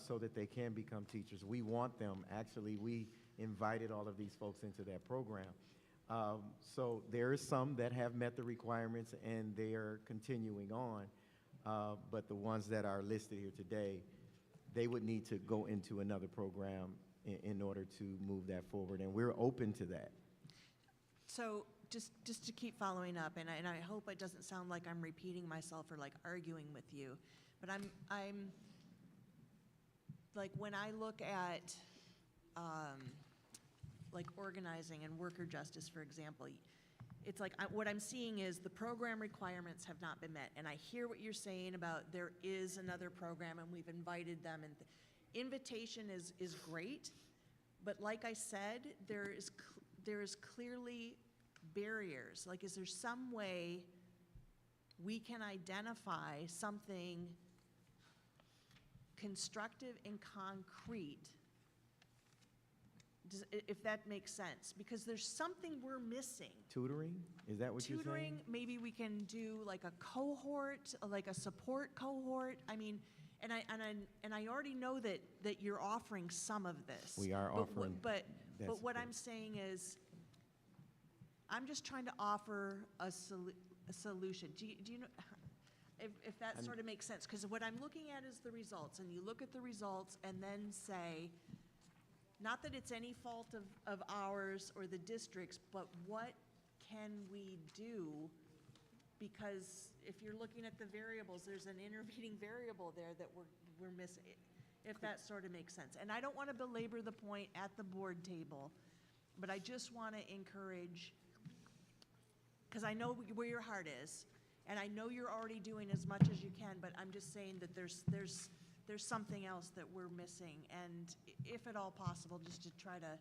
so that they can become teachers. We want them. Actually, we invited all of these folks into that program. So there is some that have met the requirements and they are continuing on, but the ones that are listed here today, they would need to go into another program in order to move that forward, and we're open to that. So just to keep following up, and I hope it doesn't sound like I'm repeating myself or like arguing with you, but I'm like, when I look at like organizing and worker justice, for example, it's like what I'm seeing is the program requirements have not been met, and I hear what you're saying about there is another program and we've invited them, and invitation is great, but like I said, there is clearly barriers. Like, is there some way we can identify something constructive and concrete, if that makes sense? Because there's something we're missing. Tutoring? Is that what you're saying? Tutoring, maybe we can do like a cohort, like a support cohort. I mean, and I already know that you're offering some of this. We are offering But that what support. I'm saying is, I'm just trying to offer a solution. Do you know, if that sort of makes sense? Because what I'm looking at is the results, and you look at the results and then say, not that it's any fault of ours or the district's, but what can we do? Because if you're looking at the variables, there's an intervening variable there that we're missing, if that sort of makes sense. And I don't want to belabor the point at the board table, but I just want to encourage, because I know where your heart is, and I know you're already doing as much as you can, but I'm just saying that there's something else that we're missing, and if at all possible, just to try to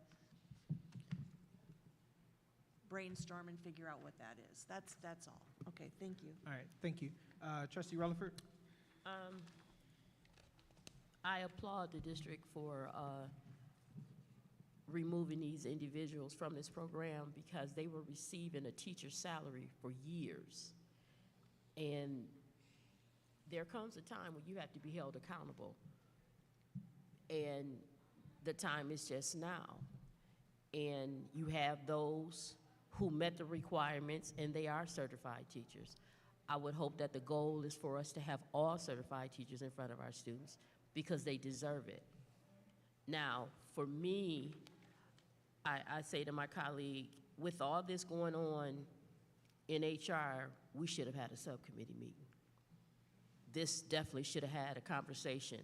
brainstorm and figure out what that is. That's all. Okay, thank you. All right, thank you. Trustee Rutherford? I applaud the district for removing these individuals from this program because they were receiving a teacher's salary for years. And there comes a time when you have to be held accountable. And the time is just now. And you have those who met the requirements and they are certified teachers. I would hope that the goal is for us to have all certified teachers in front of our students because they deserve it. Now, for me, I say to my colleague, with all this going on in HR, we should have had a subcommittee meeting. This definitely should have had a conversation.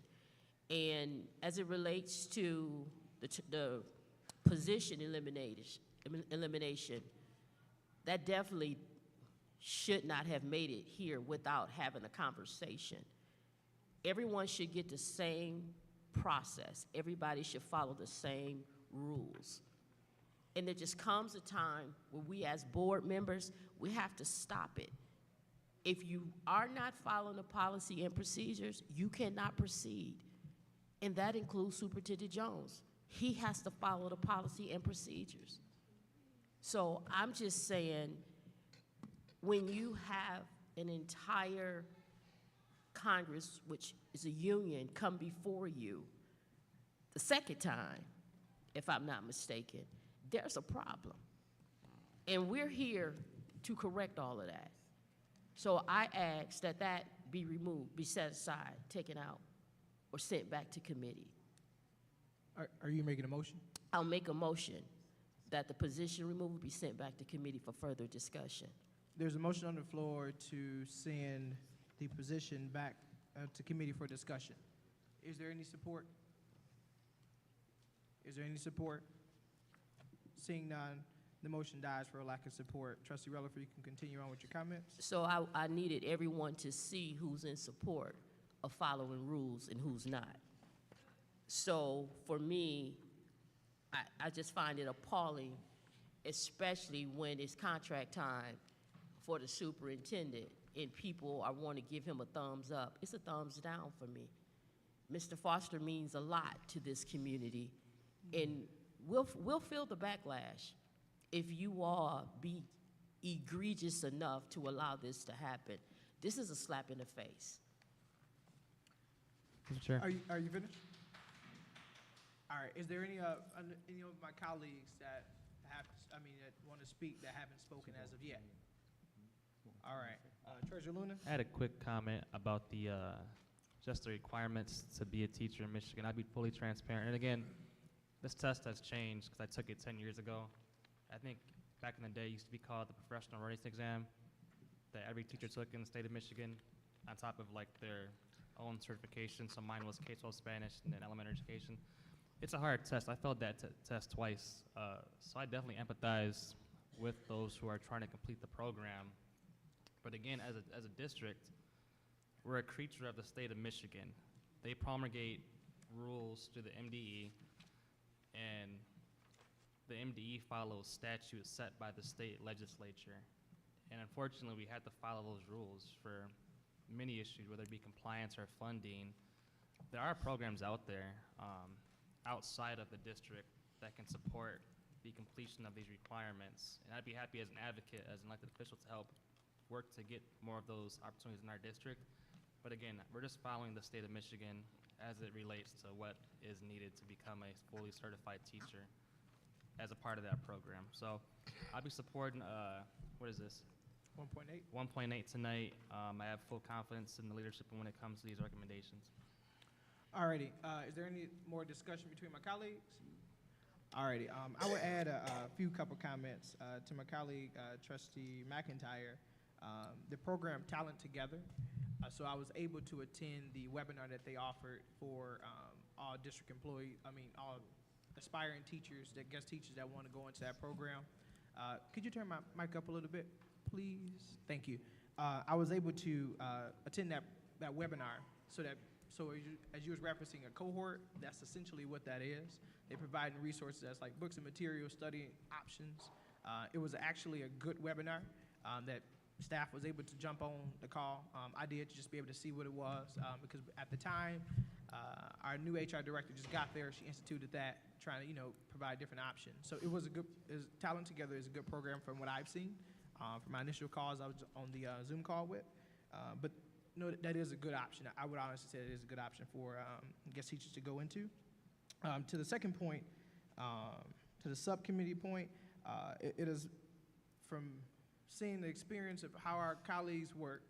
And as it relates to the position elimination, that definitely should not have made it here without having a conversation. Everyone should get the same process. Everybody should follow the same rules. And there just comes a time where we as board members, we have to stop it. If you are not following the policy and procedures, you cannot proceed. And that includes Superintendent Jones. He has to follow the policy and procedures. So I'm just saying, when you have an entire Congress, which is a union, come before you the second time, if I'm not mistaken, there's a problem. And we're here to correct all of that. So I ask that that be removed, be set aside, taken out, or sent back to committee. Are you making a motion? I'll make a motion that the position removal be sent back to committee for further discussion. There's a motion on the floor to send the position back to committee for discussion. Is there any support? Is there any support? Seeing none, the motion dies for a lack of support. Trustee Rutherford, you can continue on with your comments. So I needed everyone to see who's in support of following rules and who's not. So for me, I just find it appalling, especially when it's contract time for the superintendent and people are wanting to give him a thumbs up. It's a thumbs down for me. Mr. Foster means a lot to this community, and we'll feel the backlash if you all be egregious enough to allow this to happen. This is a slap in the face. Mr. Chair. Are you finished? All right, is there any of my colleagues that that want to speak that haven't spoken as of yet? All right, Treasurer Luna? I had a quick comment about the, just the requirements to be a teacher in Michigan. I'd be fully transparent. And again, this test has changed because I took it 10 years ago. I think back in the day, it used to be called the professional readiness exam that every teacher took in the state of Michigan on top of like their own certification. So mine was K-12 Spanish and then elementary education. It's a hard test. I failed that test twice. So I definitely empathize with those who are trying to complete the program. But again, as a district, we're a creature of the state of Michigan. They promulgate rules through the MDE, and the MDE follows statutes set by the state legislature. And unfortunately, we had to follow those rules for many issues, whether it be compliance or funding. There are programs out there outside of the district that can support the completion of these requirements. And I'd be happy as an advocate, as an elected official, to help work to get more of those opportunities in our district. But again, we're just following the state of Michigan as it relates to what is needed to become a fully certified teacher as a part of that program. So I'll be supporting, what is this? 1.8? 1.8 tonight. I have full confidence in the leadership when it comes to these recommendations. Alrighty, is there any more discussion between my colleagues? Alrighty, I will add a couple comments to my colleague, Trustee McIntyre. The program Talent Together, so I was able to attend the webinar that they offered for all district employees, all aspiring teachers, guest teachers that want to go into that program. Could you turn my mic up a little bit, please? Thank you. I was able to attend that webinar, so as you was referencing a cohort, that's essentially what that is. They provide resources that's like books and materials, study options. It was actually a good webinar that staff was able to jump on the call. I did just be able to see what it was because at the time, our new HR director just got there. She instituted that, trying to provide different options. So it was Talent Together is a good program from what I've seen. From my initial calls, I was on the Zoom call with, but no, that is a good option. I would honestly say it is a good option for guest teachers to go into. To the second point, to the subcommittee point, it is from seeing the experience of how our colleagues work,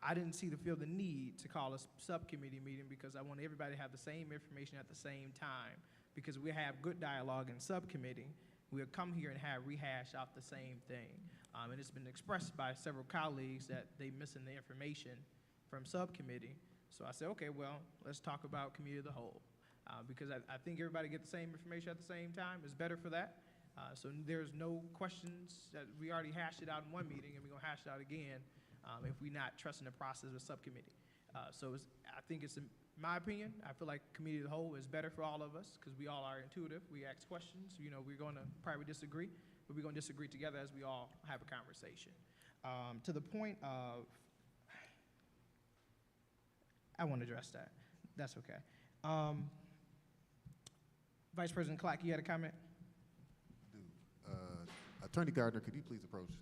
I didn't feel the need to call a subcommittee meeting because I want everybody to have the same information at the same time. Because we have good dialogue in subcommittee, we'll come here and rehash out the same thing. And it's been expressed by several colleagues that they missing the information from subcommittee. So I said, okay, well, let's talk about committee of the whole. Because I think everybody get the same information at the same time. It's better for that. So there's no questions that we already hashed it out in one meeting and we're gonna hash it out again if we're not trusting the process of subcommittee. So I think it's, in my opinion, I feel like committee of the whole is better for all of us because we all are intuitive. We ask questions, we're gonna probably disagree, but we're gonna disagree together as we all have a conversation. To the point of, I won't address that. That's okay. Vice President Clark, you had a comment? Attorney Gardner, could you please approach?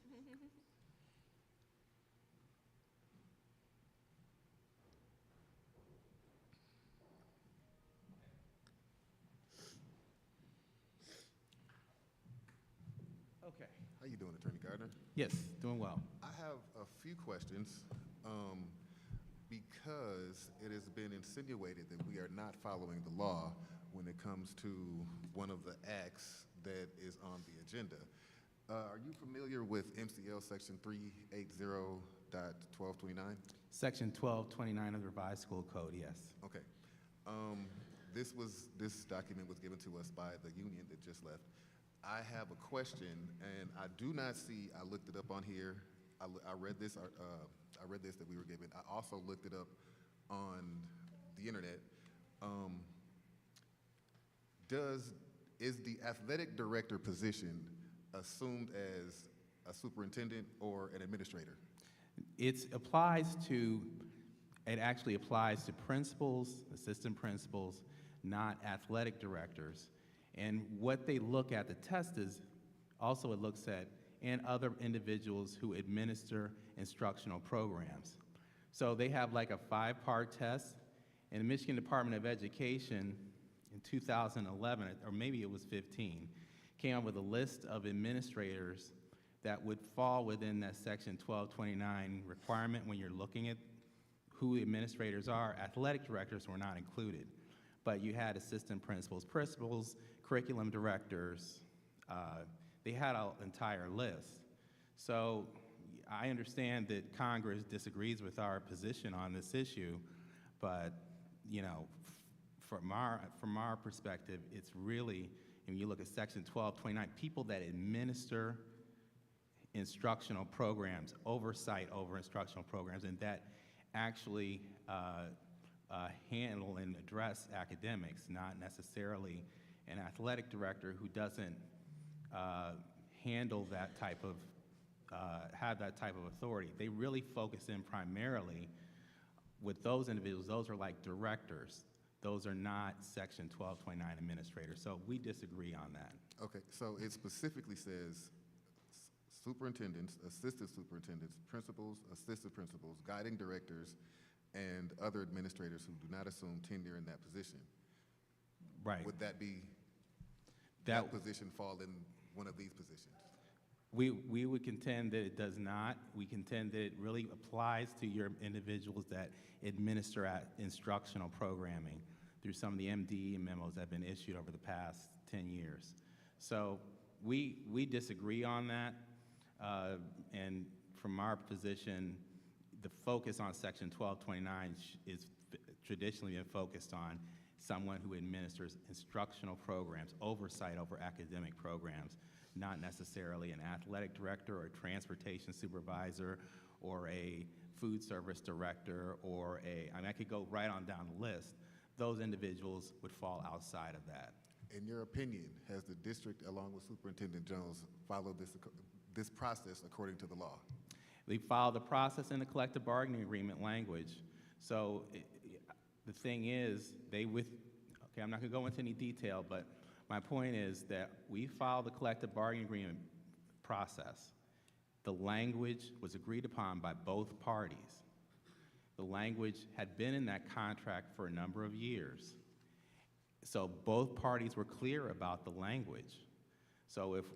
Come up here. Okay. How you doing, Attorney Gardner? Yes, doing well. I have a few questions because it has been insinuated that we are not following the law when it comes to one of the acts that is on the agenda. Are you familiar with MCL Section 380.1229? Section 1229 of the Revised School Code, yes. Okay. This document was given to us by the union that just left. I have a question, and I do not see, I looked it up on here. I read this that we were given. I also looked it up on the internet. Is the athletic director position assumed as a superintendent or an administrator? It applies to it actually applies to principals, assistant principals, not athletic directors. And what they look at, the test is, also it looks at, and other individuals who administer instructional programs. So they have like a 5-part test, and the Michigan Department of Education in 2011, or maybe it was 15, came up with a list of administrators that would fall within that Section 1229 requirement when you're looking at who the administrators are. Athletic directors were not included, but you had assistant principals, principals, curriculum directors. They had an entire list. So I understand that Congress disagrees with our position on this issue, but you know, from our perspective, it's really, when you look at Section 1229, people that administer instructional programs, oversight over instructional programs, and that actually handle and address academics, not necessarily an athletic director who doesn't handle that type of, have that type of authority. They really focus in primarily with those individuals. Those are like directors. Those are not Section 1229 administrators. So we disagree on that. Okay, so it specifically says superintendents, assistant superintendents, principals, assistant principals, guiding directors, and other administrators who do not assume tenure in that position. Right. Would that be, that position fall in one of these positions? We would contend that it does not. We contend that it really applies to your individuals that administer at instructional programming through some of the MD memos that have been issued over the past 10 years. So we disagree on that, and from our position, the focus on Section 1229 is traditionally been focused on someone who administers instructional programs, oversight over academic programs, not necessarily an athletic director or a transportation supervisor or a food service director or a, I mean, I could go right on down the list. Those individuals would fall outside of that. In your opinion, has the district, along with Superintendent Jones, followed this process according to the law? They followed the process in the collective bargaining agreement language. So the thing is, okay, I'm not gonna go into any detail, but my point is that we followed the collective bargaining agreement process. The language was agreed upon by both parties. The language had been in that contract for a number of years. So both parties were clear about the language. So if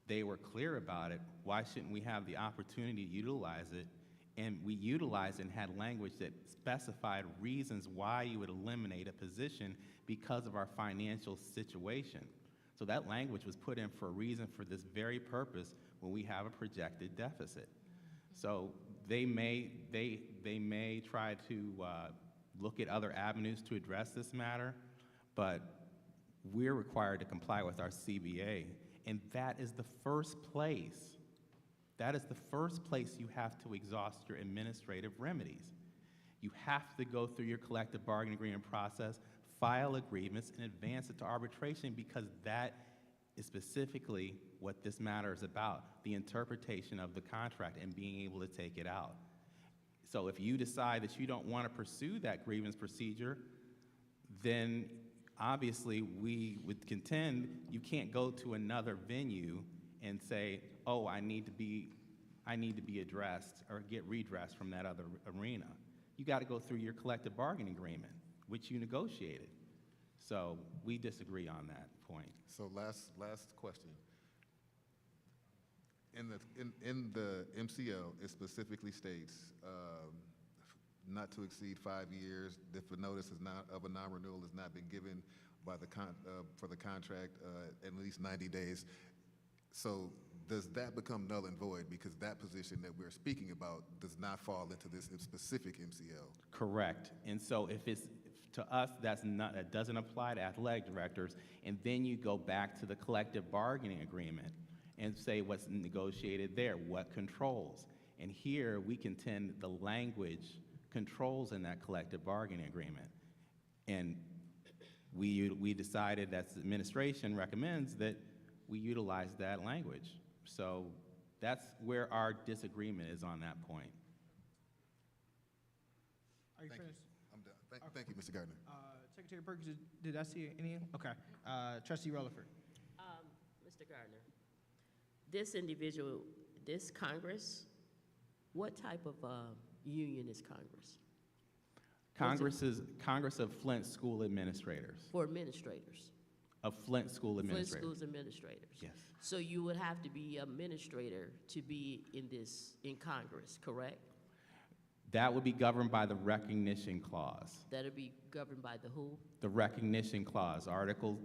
they were clear about it, why shouldn't we have the opportunity to utilize it? And we utilized and had language that specified reasons why you would eliminate a position because of our financial situation. So that language was put in for a reason, for this very purpose, when we have a projected deficit. So they may try to look at other avenues to address this matter, but we're required to comply with our CBA, and that is the first place. That is the first place you have to exhaust your administrative remedies. You have to go through your collective bargaining agreement process, file agreements, and advance it to arbitration, because that is specifically what this matter is about, the interpretation of the contract and being able to take it out. So if you decide that you don't want to pursue that grievance procedure, then obviously we would contend you can't go to another venue and say, oh, I need to be addressed or get redressed from that other arena. You got to go through your collective bargaining agreement, which you negotiated. So we disagree on that point. So last question. In the MCL, it specifically states not to exceed 5 years if a notice of a non-renewal has not been given by for the contract at least 90 days. So does that become null and void because that position that we're speaking about does not fall into this specific MCL? Correct. And so if it's, to us, that doesn't apply to athletic directors, and then you go back to the collective bargaining agreement and say what's negotiated there, what controls. And here we contend the language controls in that collective bargaining agreement. And we decided, that the administration recommends, that we utilize that language. So that's where our disagreement is on that point. Are you Thank you. finished? I'm done. Thank you, Mr. Gardner. Secretary Perkins, did I see any? Okay. Trustee Rutherford. Mr. Gardner, this individual, this Congress, what type of union is Congress? Congress of Flint School Administrators, For administrators? of Flint School Flint Administrators. Schools administrators? Yes. So you would have to be administrator to be in Congress, correct? That would be governed by the recognition clause. That'll be governed by the who? The recognition clause, Article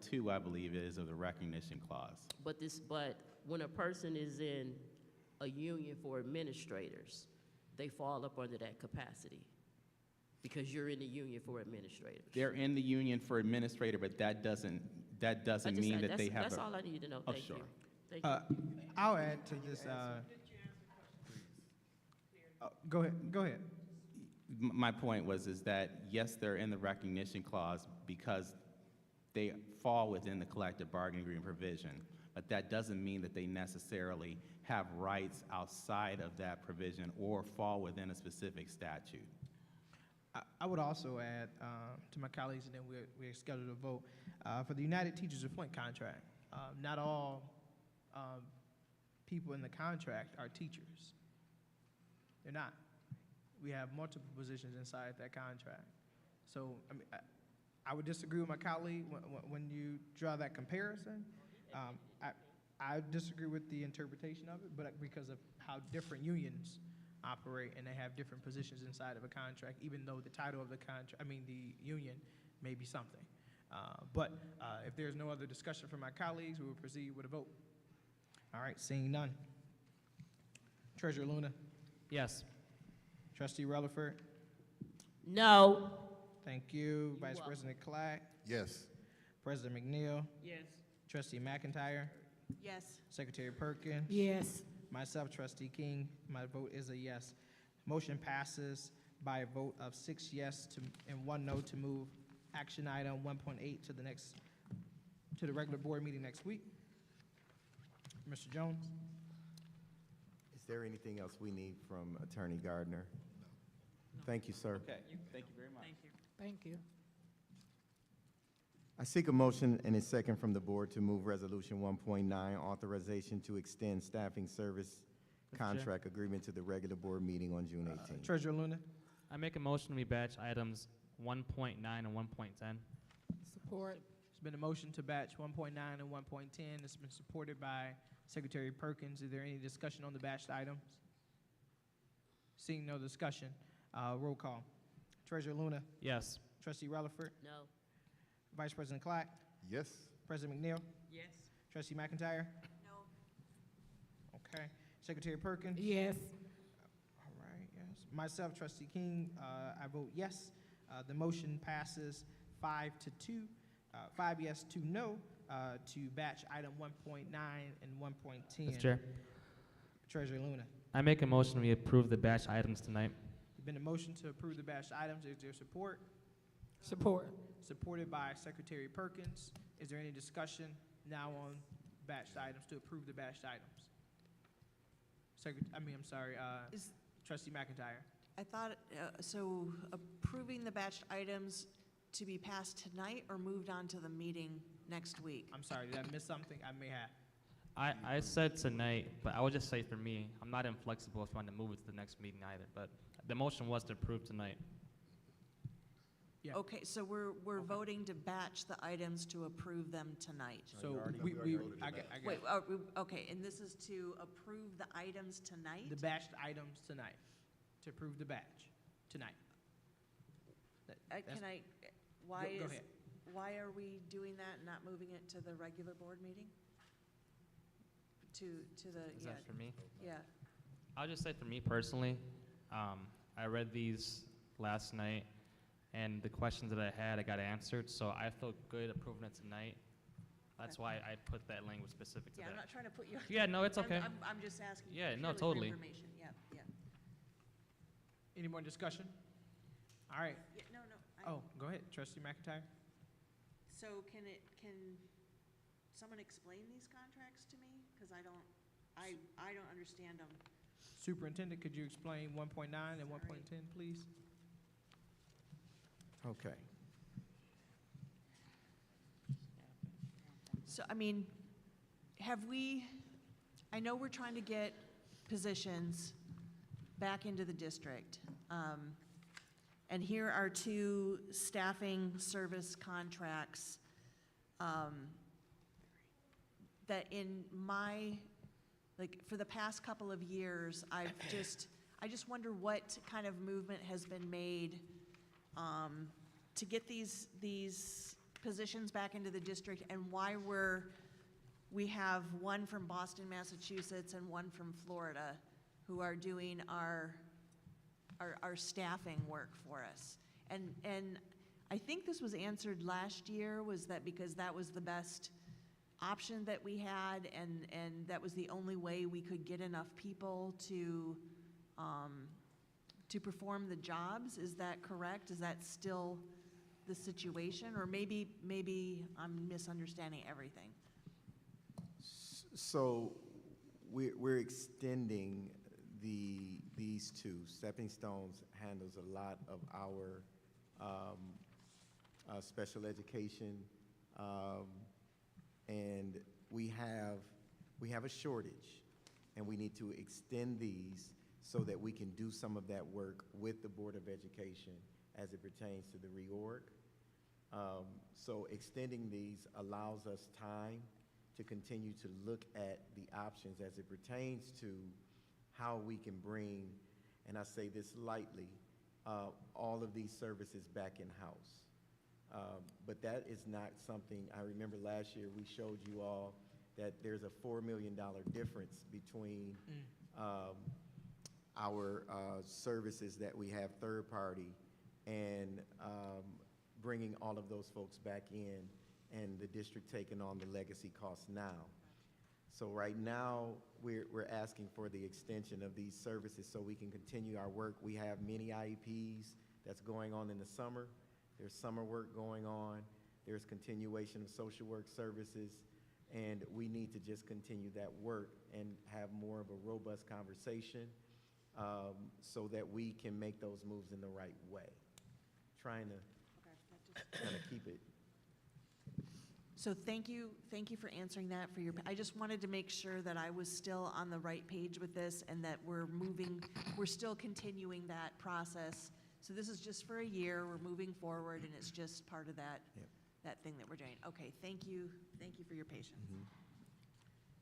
2, I believe, is of the recognition clause. But when a person is in a union for administrators, they fall up under that capacity because you're in the union for administrators. They're in the union for administrator, but that doesn't mean that they have That's a. all I need to know. Oh, Thank you. sure. Thank you. I'll add to this. Go ahead. My point is that, yes, they're in the recognition clause because they fall within the collective bargaining agreement provision, but that doesn't mean that they necessarily have rights outside of that provision or fall within a specific statute. I would also add to my colleagues, and then we're scheduled to vote, for the United Teachers of Flint contract. Not all people in the contract are teachers. They're not. We have multiple positions inside that contract. So, I mean, I would disagree with my colleague when you draw that comparison. I disagree with the interpretation of it, but because of how different unions operate, and they have different positions inside of a contract, even though the title of the the union may be something. But if there's no other discussion from my colleagues, we will proceed with a vote. All right, seeing none. Treasurer Luna. Yes. Trustee Rutherford. No. Thank you. Vice President Clack. Yes. President McNeil. Yes. Trustee McIntyre. Yes. Secretary Perkins. Yes. Myself, Trustee King. My vote is a yes. Motion passes by a vote of 6 yes and 1 no to move action item 1.8 to the regular board meeting next week. Mr. Jones. Is there anything else we need from Attorney Gardner? Thank you, sir. Okay, thank you very much. Thank you. Thank you. I seek a motion and a second from the board to move Resolution 1.9, authorization to extend staffing service Mr. Chair. contract agreement to the regular board meeting on June 18th. Treasurer Luna. I make a motion we batch items 1.9 and 1.10. Support. There's been a motion to batch 1.9 and 1.10. It's been supported by Secretary Perkins. Is there any discussion on the batched items? Seeing no discussion, roll call. Treasurer Luna. Yes. Trustee Rutherford. No. Vice President Clack. Yes. President McNeil. Yes. Trustee McIntyre. No. Okay. Secretary Perkins. Yes. All right, yes. Myself, Trustee King, I vote yes. The motion passes 5 to 2, 5 yes, 2 no, to batch item 1.9 and 1.10. Mr. Chair. Treasurer Luna. I make a motion we approve the batch items tonight. There's been a motion to approve the batched items. Is there support? Support. Supported by Secretary Perkins. Is there any discussion now on batched items to approve the batched items? Trustee McIntyre. I thought, so approving the batched items to be passed tonight or moved on to the meeting next week? I'm sorry, did I miss something? I may have. I said tonight, but I would just say for me, I'm not inflexible if you want to move it to the next meeting either, but the motion was to approve tonight. Yeah. Okay, so we're voting to batch the items to approve them tonight. So I got Wait, okay, and this is to approve the items tonight? the batched items tonight, to approve the batch tonight. Go ahead. Why are we doing that and not moving it to the regular board meeting? To the, Is that for me? yeah. I'll just say for me personally, I read these last night, and the questions that I had, I got answered, so I felt good approving it tonight. That's why I put that language specific to Yeah, I'm that. not trying to put you. Yeah, no, it's okay. I'm just asking. Yeah, no, purely for totally. Information, yeah, yeah. Any more discussion? All right. Yeah, no. Oh, go ahead, Trustee McIntyre. So can someone explain these contracts to me? Because I don't understand them. Superintendent, could you explain 1.9 and 1.10, please? Okay. So, I mean, I know we're trying to get positions back into the district. And here are two staffing service contracts that for the past couple of years, I just wonder what kind of movement has been made to get these positions back into the district, and why we have one from Boston, Massachusetts, and one from Florida who are doing our staffing work for us. And I think this was answered last year, was that because that was the best option that we had, and that was the only way we could get enough people to perform the jobs. Is that correct? Is that still the situation? Or maybe I'm misunderstanding everything. So we're extending these two. Stepping Stones handles a lot of our special education, and we have a shortage, and we need to extend these so that we can do some of that work with the Board of Education as it pertains to the reorg. So extending these allows us time to continue to look at the options as it pertains to how we can bring, and I say this lightly, all of these services back in-house. But that is not something, I remember last year we showed you all that there's a $4 million difference between our services that we have third party and bringing all of those folks back in, and the district taking on the legacy costs now. So right now, we're asking for the extension of these services so we can continue our work. We have many IEPs that's going on in the summer. There's summer work going on. There's continuation of social work services, and we need to just continue that work and have more of a robust conversation so that we can make those moves in the right way. Trying to kind of keep it. So thank you for answering that. I just wanted to make sure that I was still on the right page with this, and that we're still continuing that process. So this is just for a year, we're moving forward, and it's just part of that, that thing that we're doing. Okay, thank you for your patience.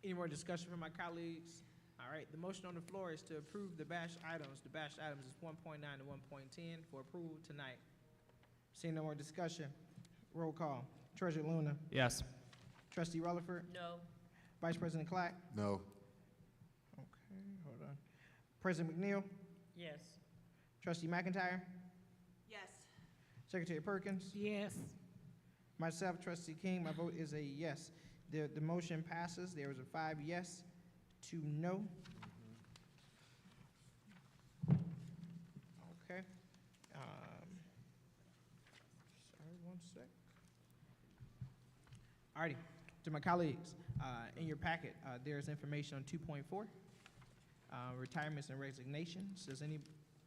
Any more discussion from my colleagues? All right, the motion on the floor is to approve the batch items. The batch items is 1.9 to 1.10 for approval tonight. Seeing no more discussion, roll call. Treasurer Luna. Yes. Trustee Rutherford. No. Vice President Clack. No. Okay, hold on. President McNeil. Yes. Trustee McIntyre. Yes. Secretary Perkins. Yes. Myself, Trustee King, my vote is a yes. The motion passes. There is a 5 yes, 2 no. Okay. Sorry, 1 sec. Alrighty, to my colleagues, in your packet, there's information on 2.4, retirements and resignations.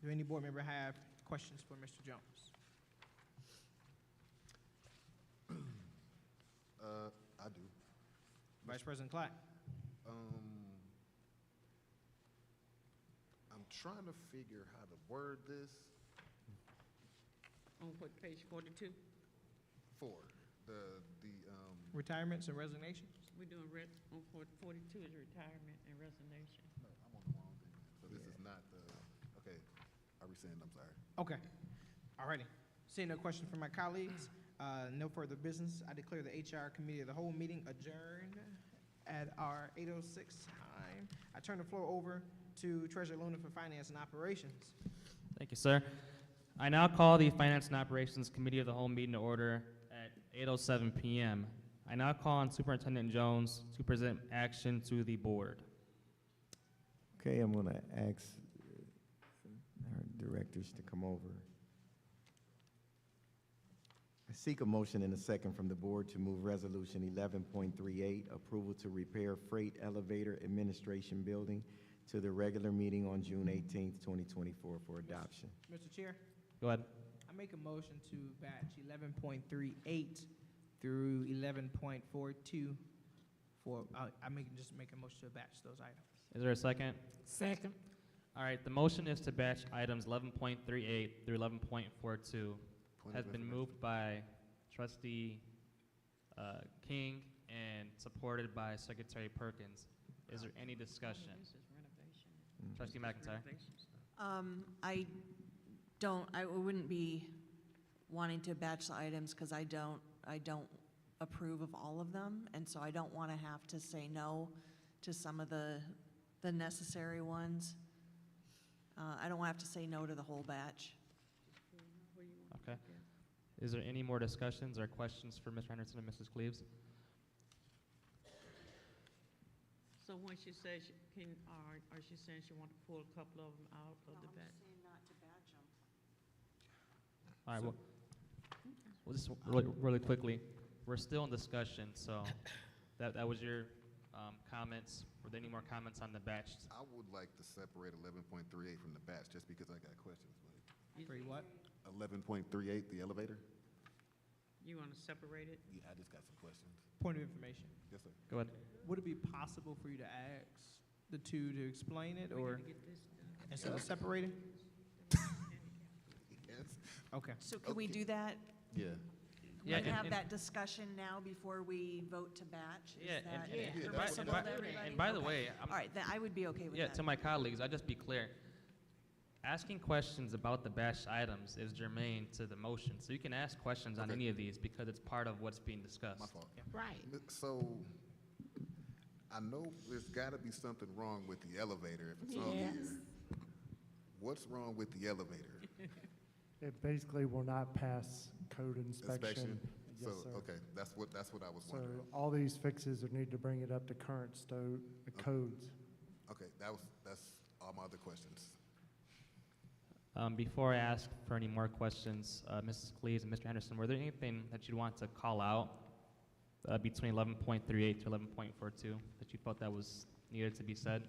Do any board member have questions for Mr. Jones? I do. Vice President Clack. I'm trying to figure how to word this. On what, page 42? Retirements and resignations. We're doing on 42 is retirement and resignation. No, I'm on the wrong thing. So this is not the, okay, I rescind, I'm sorry. Okay, alrighty. Seeing no question from my colleagues, no further business, I declare the HR Committee of the whole meeting adjourned at our 8:06 time. I turn the floor over to Treasurer Luna for Finance and Operations. Thank you, sir. I now call the Finance and Operations Committee of the whole meeting to order at 8:07 p.m. I now call on Superintendent Jones to present action to the board. Okay, I'm going to ask our directors to come over. I seek a motion and a second from the board to move Resolution 11.38, approval to repair Freight Elevator Administration Building, to the regular meeting on June 18th, 2024 for adoption. Mr. Chair, Go ahead. I make a motion to batch 11.38 through 11.42 for, just make a motion to batch those items. Is there a second? Second. All right, the motion is to batch items 11.38 through 11.42. Has been moved by Trustee King and supported by Secretary Perkins. Is there any discussion? This is renovation. Trustee McIntyre? Renovation stuff. I wouldn't be wanting to batch the items because I don't approve of all of them, and so I don't want to have to say no to some of the necessary ones. I don't want to have to say no to the whole batch. Okay. Is there any more discussions or questions for Mr. Henderson and Mrs. Cleaves? So when she says, are she saying she want to pull a couple of them out of the batch? All right, well, just really quickly, we're still in discussion, so that was your comments. Were there any more comments on the batch? I would like to separate 11.38 from the batch, just because I got questions. Three what? 11.38, the elevator? You want to separate it? Yeah, I just got some questions. Point of information. Yes, sir. Go ahead. Would it be possible for you to ask the two to explain it, or instead of separating? Yes. Okay. So can we do that? Yeah. Yeah, Can we have and- that discussion now before we vote to batch? Is Yeah, that and- permissible to everybody? and by the Okay. way, All right, then I would be okay with yeah, that. to my colleagues, I'll just be clear. Asking questions about the batch items is germane to the motion, so you can ask questions on Okay. any of these because it's part of what's being discussed. My fault. Right. So, I know there's gotta be something wrong with the elevator if it's on Yes. here. What's wrong with the elevator? It basically will not pass code inspection. So, Yes, sir. okay, that's what I was So wondering. all these fixes would need to bring it up to current codes. Okay, that's all my other questions. Before I ask for any more questions, Mrs. Cleaves and Mr. Henderson, were there anything that you'd want to call out between 11.38 to 11.42 that you felt that was needed to be said?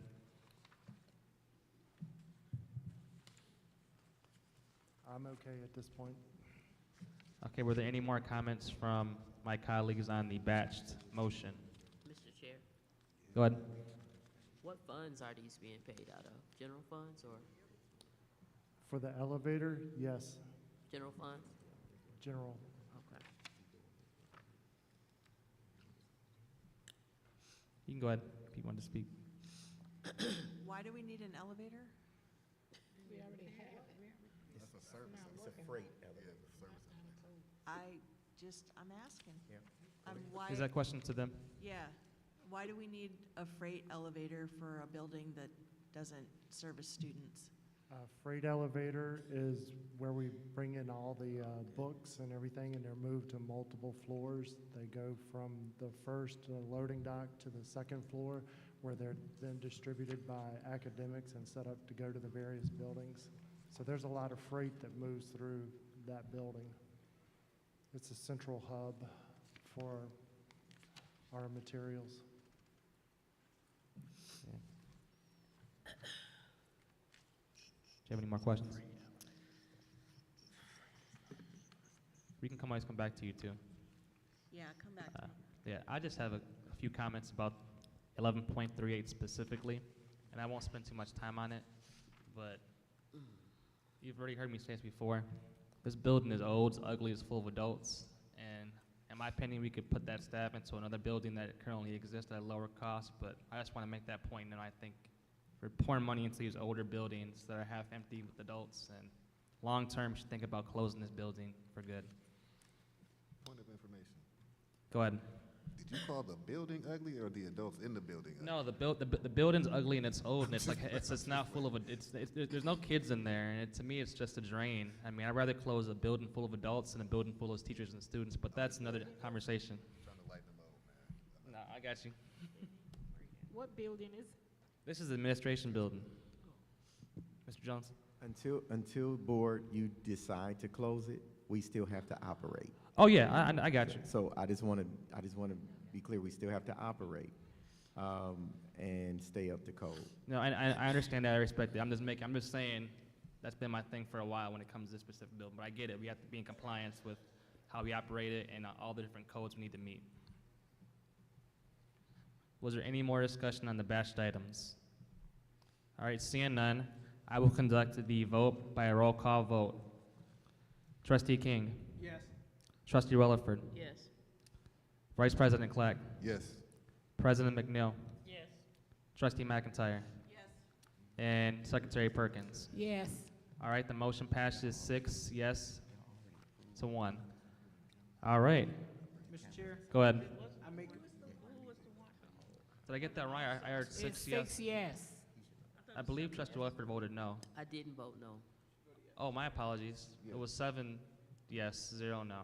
I'm okay at this point. Okay, were there any more comments from my colleagues on the batched motion? Mr. Chair, Go ahead. what funds are these being paid out of? General funds or For the elevator, yes, general funds? general. Okay. You can go ahead if you want to speak. Why do we need an elevator? We already have. That's a service, it's a freight elevator. I'm asking. Yeah. Why, Is that question to them? yeah, why do we need a freight elevator for a building that doesn't service students? Freight elevator is where we bring in all the books and everything, and they're moved to multiple floors. They go from the first loading dock to the second floor, where they're then distributed by academics and set up to go to the various buildings. So there's a lot of freight that moves through that building. It's a central hub for our materials. Do you have any more questions? We can always come back to you too. Yeah, come back to me. Yeah, I just have a few comments about 11.38 specifically, and I won't spend too much time on it, but you've already heard me say this before. This building is old, it's ugly, it's full of adults, and in my opinion, we could put that staff into another building that currently exists at a lower cost, but I just want to make that point, and I think we're pouring money into these older buildings that are half empty with adults, and long-term, should think about closing this building for good. Point of information. Go ahead. Did you call the building ugly or the adults in the building ugly? No, the building's ugly and it's old and it's like it's not full of there's no kids in there, and to me it's just a drain. I mean, I'd rather close a building full of adults than a building full of teachers and students, but that's another conversation. Trying to lighten the load, man. No, I got you. What building is? This is the administration building. Mr. Jones? Until board, you decide to close it, we still have to operate. Oh yeah, I got you. So I just want to be clear, we still have to operate, and stay up to code. No, I understand that. I respect it. I'm just saying, That's been my thing for a while when it comes to this specific bill, but I get it. We have to be in compliance with how we operate it and all the different codes we need to meet. Was there any more discussion on the batched items? All right, seeing none, I will conduct the vote by a roll call vote. Trustee King. Yes. Trustee Rutherford. Yes. Vice President Clack. Yes. President McNeil. Yes. Trustee McIntyre. Yes. And Secretary Perkins. Yes. All right, the motion passes 6 yes to 1. All right, Mr. Chair, go ahead. I make, Did I get that right? I heard 6 yes. yes. I believe Trustee Rutherford voted no. I didn't vote no. Oh, my apologies. It was 7 yes, 0 no.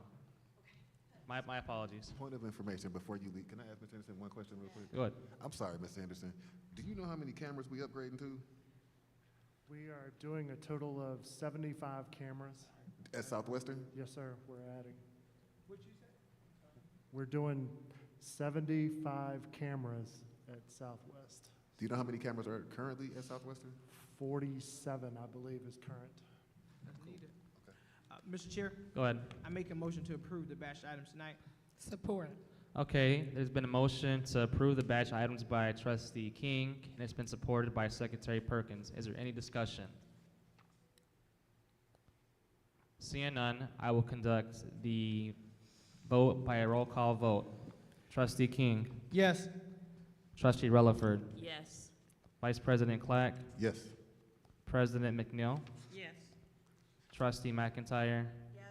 My apologies. Point of information before you leave. Can I ask Mr. Anderson one question real quick? Go ahead. I'm sorry, Mr. Anderson. Do you know how many cameras we upgrading to We are doing a total of 75 cameras. at Southwestern? Yes, sir, we're adding. We're doing 75 cameras at Southwest. Do you know how many cameras are currently at Southwestern? 47, I believe, is current. that's needed. Mr. Chair, Go ahead. I make a motion to approve the batched items tonight. Support. Okay, there's been a motion to approve the batch items by Trustee King, and it's been supported by Secretary Perkins. Is there any discussion? Seeing none, I will conduct the vote by a roll call vote. Trustee King. Yes. Trustee Rutherford. Yes. Vice President Clack. Yes. President McNeil. Yes. Trustee McIntyre. Yes.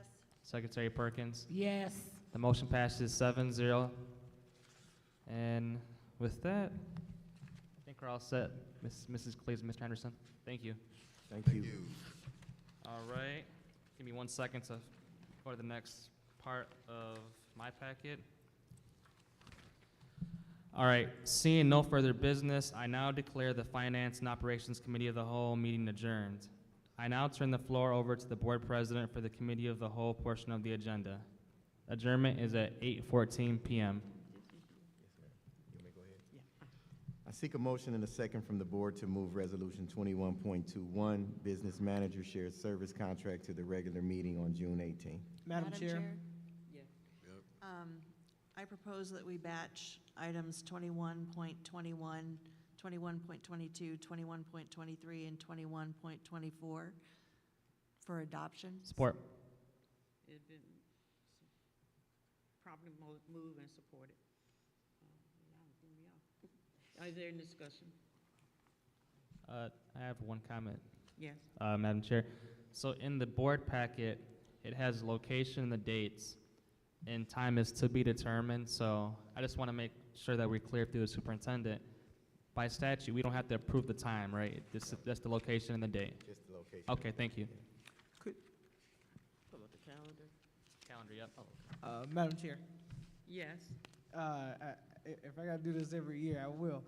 Secretary Perkins. Yes. The motion passes 7-0. And with that, I think we're all set. Mrs. Cleves, Mr. Henderson, thank you. Thank Thank you. you. All right, give me 1 second to go to the next part of my packet. All right, seeing no further business, I now declare the Finance and Operations Committee of the Whole meeting adjourned. I now turn the floor over to the Board President for the Committee of the Whole portion of the agenda. Adjournment is at 8:14 p.m. I seek a motion and a second from the board to move Resolution 21.21, Business Manager Shared Service Contract, to the regular meeting on June 18. Madam Chair. I propose that we batch items 21.21, 21.22, 21.23, and 21.24 for adoption. Support. It's been properly moved and supported. Is there any discussion? I have one comment, Yes. Madam Chair. So in the board packet, it has location and the dates, and time is to be determined. So I just want to make sure that we're clear through the superintendent. By statute, we don't have to approve the time, right? That's the location and the date. Just the location. Okay, thank you. What about the calendar? Calendar, yep. Madam Chair, Yes. if I gotta do this every year, I will.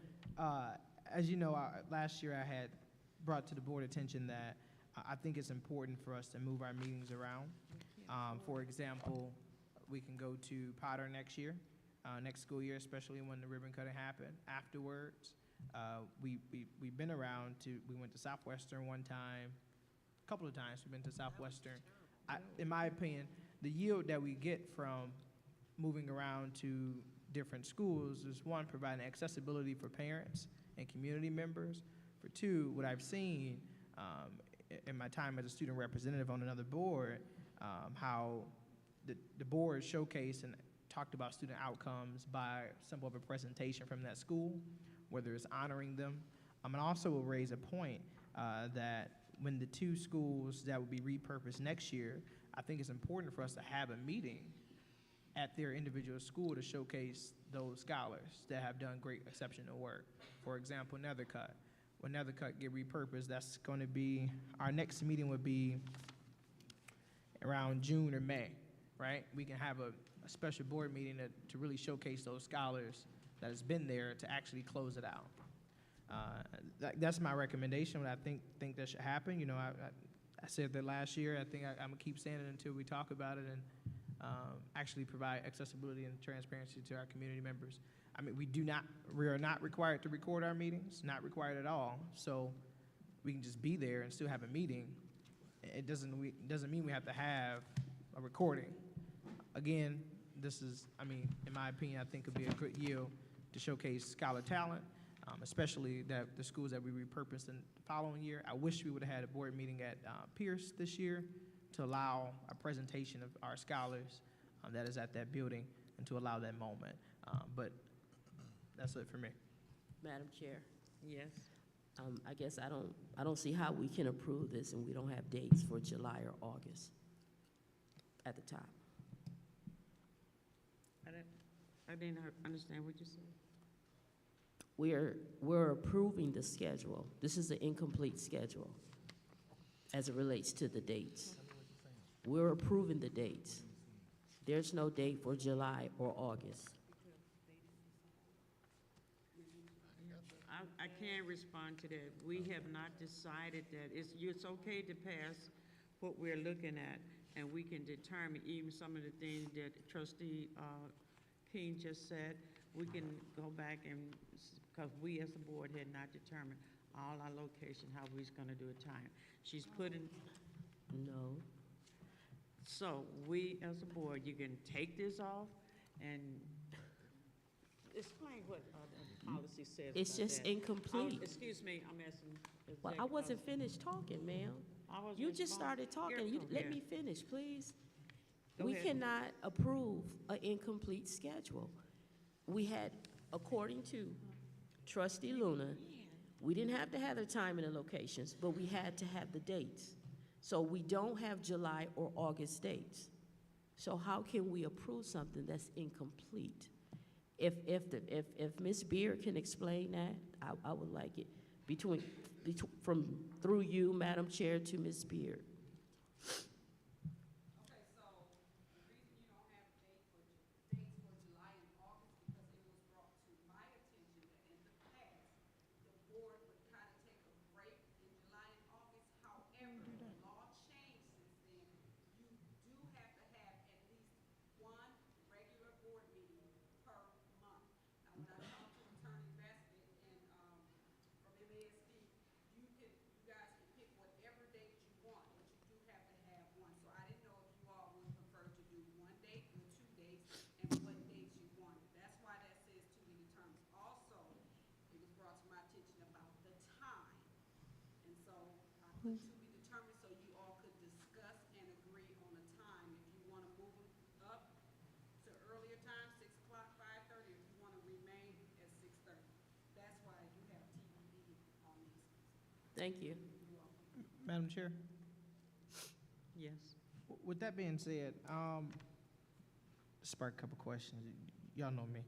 As you know, last year I had brought to the board attention that I think it's important for us to move our meetings around. For example, we can go to Potter next year, next school year, especially when the ribbon cutting happened. Afterwards, we've been around we went to Southwestern one time, a couple of times we've been to Southwestern. In my opinion, the yield that we get from moving around to different schools is, one, providing accessibility for parents and community members. For two, what I've seen in my time as a student representative on another board, how the board showcased and talked about student outcomes by some of a presentation from that school, whether it's honoring them. And also will raise a point that when the 2 schools that will be repurposed next year, I think it's important for us to have a meeting at their individual school to showcase those scholars that have done great exceptional work. For example, Nethercutt. When Nethercutt get repurposed, that's going to be, our next meeting would be around June or May, right? We can have a special board meeting to really showcase those scholars that has been there to actually close it out. That's my recommendation. What I think that should happen. You know, I said that last year. I think I'm gonna keep saying it until we talk about it and actually provide accessibility and transparency to our community members. I mean, we are not required to record our meetings, not required at all. So we can just be there and still have a meeting. it doesn't mean we have to have a recording. Again, this is, I mean, in my opinion, I think it'd be a good year to showcase scholar talent, especially that the schools that we repurposed in the following year. I wish we would have had a board meeting at Pierce this year to allow a presentation of our scholars that is at that building and to allow that moment. But that's it for me. Madam Chair, Yes. I guess I don't see how we can approve this and we don't have dates for July or August at the top. I didn't understand what you said. We're approving the schedule. This is an incomplete schedule as it relates to the dates. We're approving the dates. There's no date for July or August. I can't respond to that. We have not decided that. It's okay to pass what we're looking at, and we can determine even some of the things that Trustee King just said. We can go back and, because we as a board had not determined all our location, how we's gonna do a time. She's putting, No. so we as a board, you can take this off and explain what the policy says It's about just that. incomplete. Excuse me, I'm asking. Well, I wasn't finished talking, ma'am. You just started talking. Let me finish, please. Go We ahead. cannot approve an incomplete schedule. We had, according to Trustee Luna, we didn't have to have the time and the locations, but we had to have the dates. So we don't have July or August dates. So how can we approve something that's incomplete? If Ms. Beard can explain that, I would like it. Through you, Madam Chair, to Ms. Beard. Thank you. Madam Chair, Yes. with that being said, spark a couple questions. Y'all know me.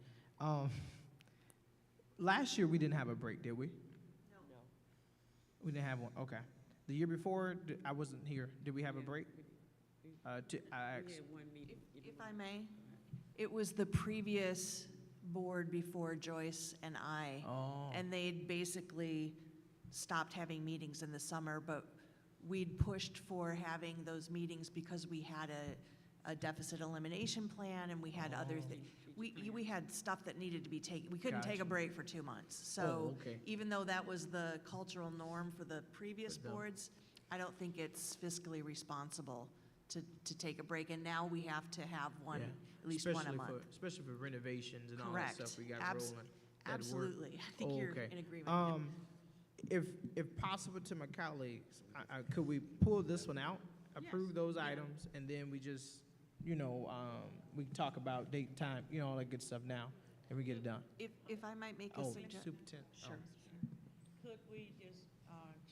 Last year, we didn't have a break, did we? No. We didn't have one, okay. The year before, I wasn't here. Did we have a break? I We asked. had one meeting. If I may, it was the previous board before Joyce and I. Oh. And they'd basically stopped having meetings in the summer, but we'd pushed for having those meetings because we had a deficit elimination plan and we had other things. We had stuff that needed to be taken. We couldn't take Gotcha. a break for 2 months. Oh, So okay. even though that was the cultural norm for the previous For them. boards, I don't think it's fiscally responsible to take a break. And now we have to have one, Yeah. at least one a Especially month. especially for renovations and all that Correct. stuff we got Abs- rolling. That'd work. Absolutely. I think Oh, you're okay. in agreement. If possible to my colleagues, could we pull this one out, approve those items, and then we just, we can talk about date, time, all that good stuff now, and we get it done? If I might make a Oh, suggestion. Superintendent. oh. Sure. Could we just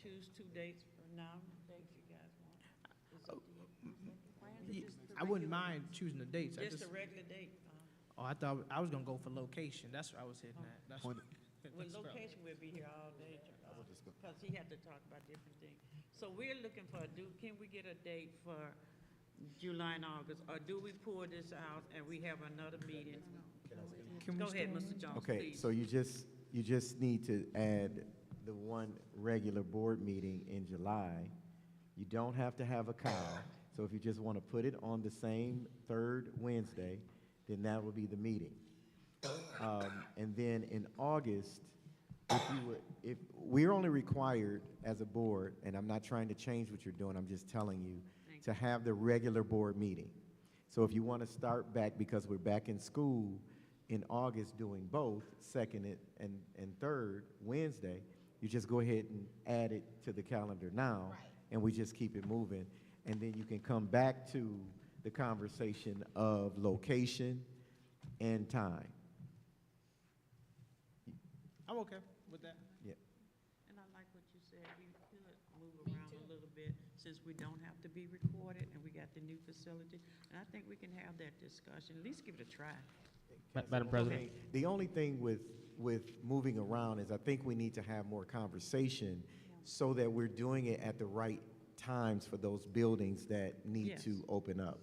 choose 2 dates for now, dates you guys want? It's up to you. Why don't you just the I wouldn't regular mind choosing the dates. I Just just, a regular date. I thought I was gonna go for location. That's what I was hitting at. That's Point- With that's what- location, we'll be here all day, because he had to talk about different things. So we're looking for, can we get a date for July and August, or do we pull this out and we have another meeting? Can we Go ahead, still- Mr. Jones, Okay, please. so you just need to add the one regular board meeting in July. You don't have to have a cow, so if you just want to put it on the same third Wednesday, then that will be the meeting. And then in August, if we're only required as a board, and I'm not trying to change what you're doing, I'm just telling you, to have the regular board meeting. So if you want to start back, because we're back in school in August doing both, second and third Wednesday, you just go ahead and add it to the calendar now, and we just keep it moving. And then you can come back to the conversation of location and time. I'm okay with that. Yeah. And I like what you said, we could move around a little bit, since we don't have to be recorded, and we got the new facility. And I think we can have that discussion, at least give it a try. Madam President. The only thing with moving around is I think we need to have more conversation so that we're doing it at the right times for those buildings that need to open up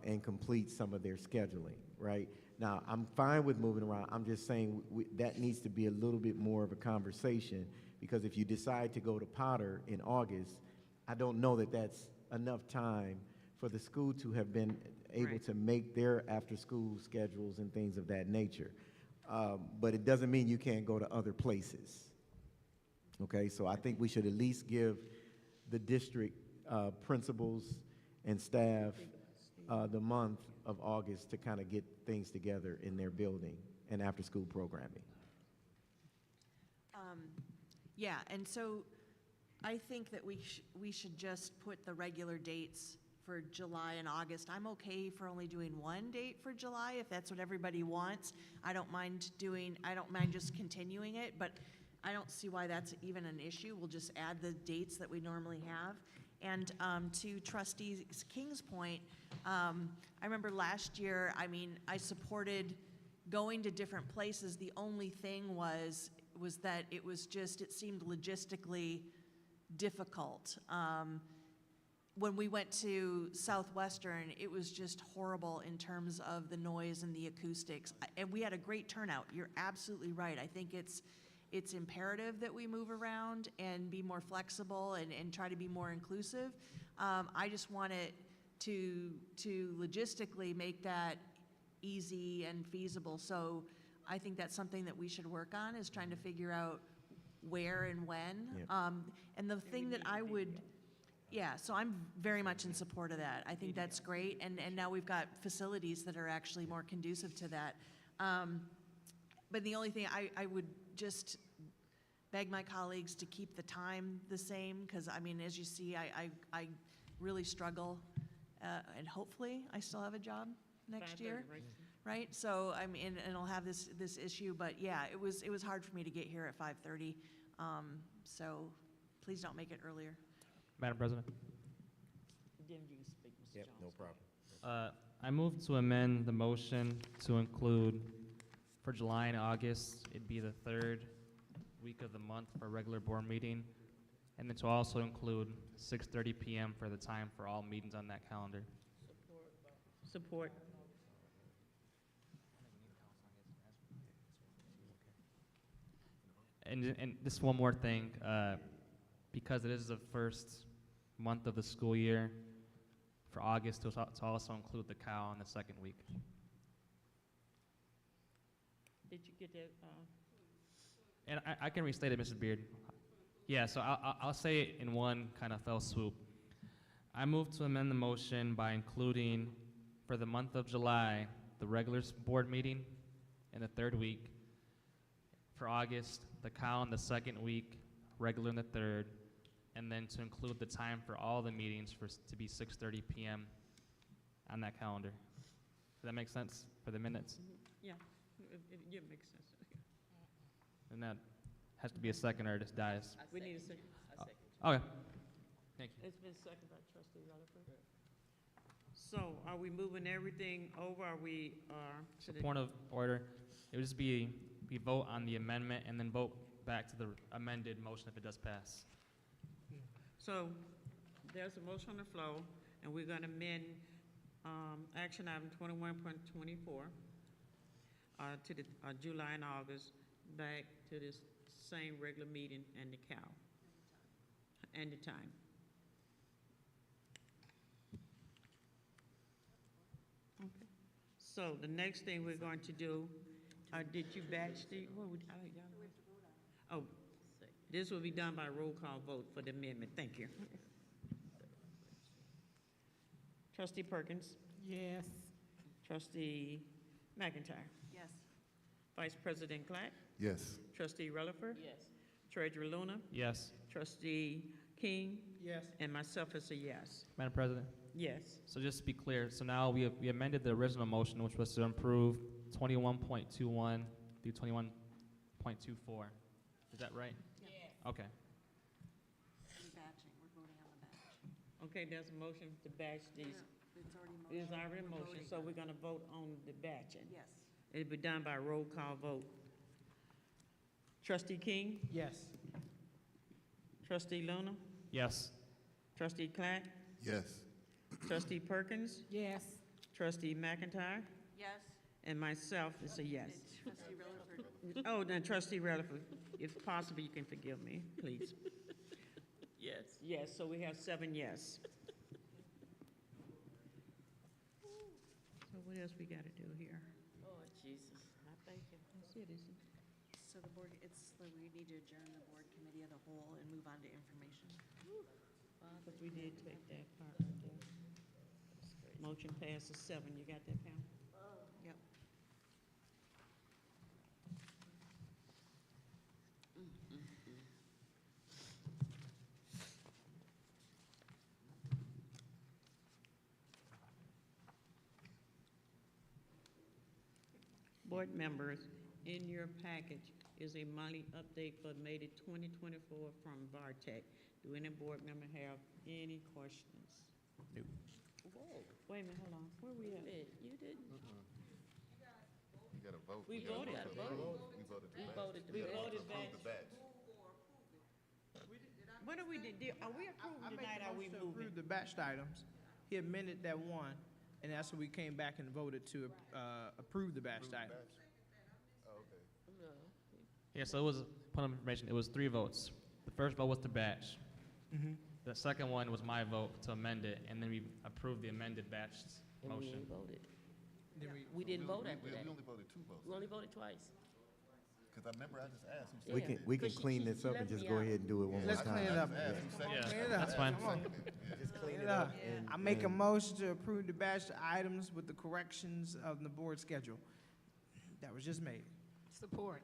and complete some of their scheduling, right? Now, I'm fine with moving around. I'm just saying that needs to be a little bit more of a conversation, because if you decide to go to Potter in August, I don't know that that's enough time for the school to have been able to make their after-school schedules and things of that nature. But it doesn't mean you can't go to other places. Okay, so I think we should at least give the district principals and staff the month of August to kind of get things together in their building and after-school programming. Yeah, and so I think that we should just put the regular dates for July and August. I'm okay for only doing one date for July, if that's what everybody wants. I don't mind just continuing it, but I don't see why that's even an issue. We'll just add the dates that we normally have. And to Trustee King's point, I remember last year, I supported going to different places. The only thing was that it seemed logistically difficult. When we went to Southwestern, it was just horrible in terms of the noise and the acoustics. And we had a great turnout. You're absolutely right. I think it's imperative that we move around and be more flexible and try to be more inclusive. I just want it to logistically make that easy and feasible. So I think that's something that we should work on, is trying to figure out where and when. Yep. And the thing that I would, so I'm very much in support of that. I think that's great. And now we've got facilities that are actually more conducive to that. But the only thing I would just beg my colleagues to keep the time the same, because as you see, I really struggle, and hopefully I still have a job next year, right? So and I'll have this issue, but yeah, it was hard for me to get here at 5:30. So please don't make it earlier. Madam President. Then you speak, Mr. Yep, Jones. no problem. I move to amend the motion to include for July and August, it'd be the third week of the month for a regular board meeting, and then to also include 6:30 p.m. for the time for all meetings on that calendar. Support. And just one more thing, because it is the first month of the school year, for August to also include the cow on the second week. Did you get that? And I can restate it, Mrs. Beard. Yeah, so I'll say it in one kind of fell swoop. I move to amend the motion by including, for the month of July, the regular board meeting in the third week. For August, the cow in the second week, regular in the third, and then to include the time for all the meetings to be 6:30 p.m. on that calendar. Does that make sense for the minutes? Yeah, it makes sense. And that has to be a second or it just dies. We need a second. Okay. Thank you. It's been seconded by Trustee Rutherford. So are we moving everything over? Are we, So point of order, it would just be, we vote on the amendment and then vote back to the amended motion if it does pass. So there's a motion on the floor, and we're going to amend action item 21.24 to the July and August back to this same regular meeting and the cow and the time. Okay. So the next thing we're going to do, did you batch the, what would, Oh, this will be done by roll call vote for the amendment. Thank you. Trustee Perkins, Yes. Trustee McIntyre, Yes. Vice President Clack, Yes. Trustee Relaford, Yes. Treasurer Luna, Yes. Trustee King, Yes. and myself is a yes. Madam President? Yes. So just to be clear, so now we amended the original motion, which was to improve 21.21 through 21.24. Is that right? Yes. Okay. Batching, we're voting on the batch. Okay, there's a motion to batch these. It's already There's already a motion, so we're gonna vote on the batching. Yes. It'll be done by roll call vote. Trustee King, Yes. Trustee Luna, Yes. Trustee Clack, Yes. Trustee Perkins, Yes. Trustee McIntyre, Yes. and myself is a yes. Trustee Relaford. Oh, then Trustee Relaford, if possible, you can forgive me, please. Yes. Yes, so we have 7 yes. So what else we gotta do here? Oh, Jesus. I thank you. That's it, isn't it? So the board, we need to adjourn the board committee of the whole and move on to information. Because we did take that part right there. Motion passes 7. You got that, Pam? Yep. Board members, in your package is a monthly update for May the 2024 from VARTEC. Do any board member have any questions? No. Whoa, wait a minute, hold on. Where we at? You didn't. You gotta vote. We gotta voted. to approve. We voted to batch. voted to We batch. voted Approve the batch. What are we, are we approving I tonight, or are we to moving? approve the batched items. He amended that one, and that's when we came back and voted to approve the batched items. Oh, okay. No. Yeah, so it was, point of information, it was 3 votes. The first vote was to batch. Mm-hmm. The second one was my vote to amend it, and then we approved the amended batched And we motion. ain't voted. Then We didn't vote We after that. only voted 2 votes. We only voted twice. Because I remember I just asked who Yeah. seconded it. We can Because she- clean she- this she up and left just me go out. ahead and do it one more Let's time. clean it up. I just asked who seconded Yeah, Clean it up. that's fine. Come on. Just clean it Yeah. up. and- I make a and- motion to approve the batched items with the corrections of the board schedule. That was just made. Support.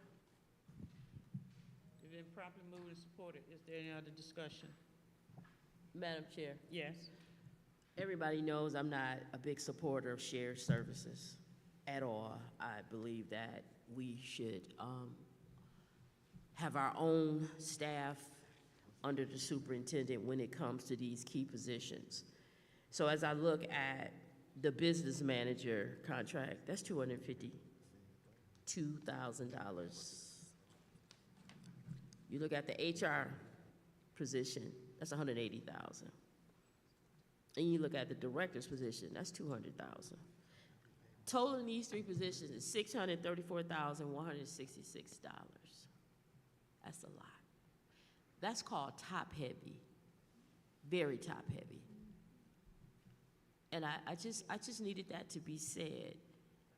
It's been properly moved and supported. Is there any other discussion? Madam Chair, Yes. everybody knows I'm not a big supporter of shared services at all. I believe that we should have our own staff under the superintendent when it comes to these key positions. So as I look at the business manager contract, that's $252,000. You look at the HR position, that's $180,000. And you look at the director's position, that's $200,000. Total in these 3 positions is $634,166. That's a lot. That's called top-heavy, very top-heavy. And I just needed that to be said,